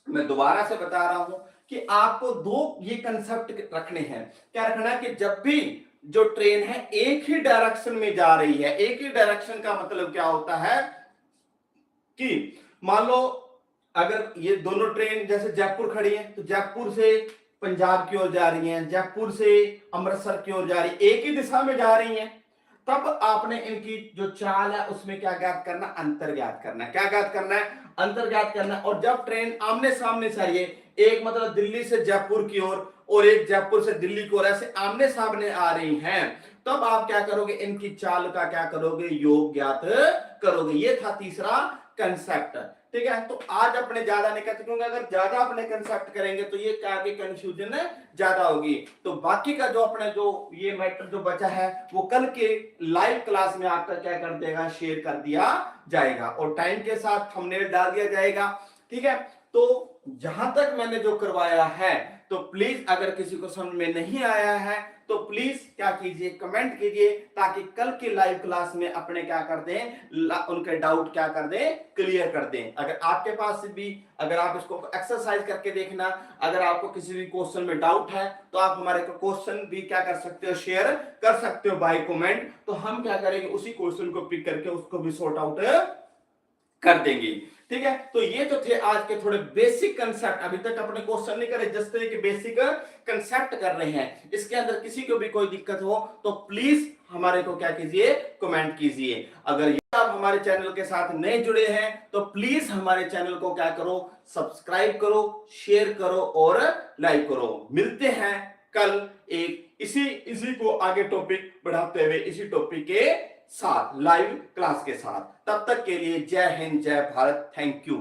मैं दोबारा से बता रहा हूं कि आपको 2 ये कंसेप्ट रखने हैं। क्या रखना है कि जब भी जो ट्रेन है एक ही डायरेक्शन में जा रही है, एक ही डायरेक्शन का मतलब क्या होता है कि मान लो अगर ये दोनों ट्रेन जैसे जयपुर खड़ी है, तो जयपुर से पंजाब की ओर जा रही हैं, जयपुर से अमृतसर की ओर जा रही है, एक ही दिशा में जा रही हैं, तब आपने इनकी जो चाल है उसमें क्या ज्ञात करना, अंतर ज्ञात करना है। क्या ज्ञात करना है, अंतर ज्ञात करना है। और जब ट्रेन आमने सामने चाहिए, एक मतलब दिल्ली से जयपुर की ओर और एक जयपुर से दिल्ली की ओर, ऐसे आमने सामने आ रही हैं, तब आप क्या करोगे, इनकी चाल का क्या करोगे, योग ज्ञात करोगे। ये था तीसरा कंसेप्ट, ठीक है। तो आज अपने ज्यादा नहीं करते, क्योंकि अगर ज्यादा अपने कंसेप्ट करेंगे तो ये आगे कंफ्यूजन ज्यादा होगी। तो बाकी का जो अपने जो ये मैटर जो बचा है वो कल के लाइव क्लास में आपका क्या कर देगा, शेयर कर दिया जाएगा और टाइम के साथ थंबनेल डाल दिया जाएगा, ठीक है। तो जहां तक मैंने जो करवाया है, तो प्लीज अगर किसी को समझ में नहीं आया है तो प्लीज क्या कीजिए, कमेंट कीजिए, ताकि कल की लाइव क्लास में अपने क्या कर दें, उनके डाउट क्या कर दें, क्लियर कर दें। अगर आपके पास भी, अगर आप इसको एक्सरसाइज करके देखना, अगर आपको किसी भी क्वेश्चन में डाउट है तो आप हमारे को क्वेश्चन भी क्या कर सकते हो, शेयर कर सकते हो बाय कमेंट। तो हम क्या करेंगे, उसी क्वेश्चन को पिक करके उसको भी सॉर्ट आउट कर देंगे। ठीक है, तो ये तो थे आज के थोड़े बेसिक कंसेप्ट। अभी तक अपने क्वेश्चन नहीं करे, जस्ट एक बेसिक कंसेप्ट कर रहे हैं। इसके अंदर किसी को भी कोई दिक्कत हो तो प्लीज हमारे को क्या कीजिए, कमेंट कीजिए। अगर आप हमारे चैनल के साथ नए जुड़े हैं तो प्लीज हमारे चैनल को क्या करो, सब्सक्राइब करो, शेयर करो और लाइक करो। मिलते हैं कल एक इसी को आगे टॉपिक बढ़ाते हुए, इसी टॉपिक के साथ, लाइव क्लास के साथ। तब तक के लिए जय हिंद, जय भारत, थैंक यू।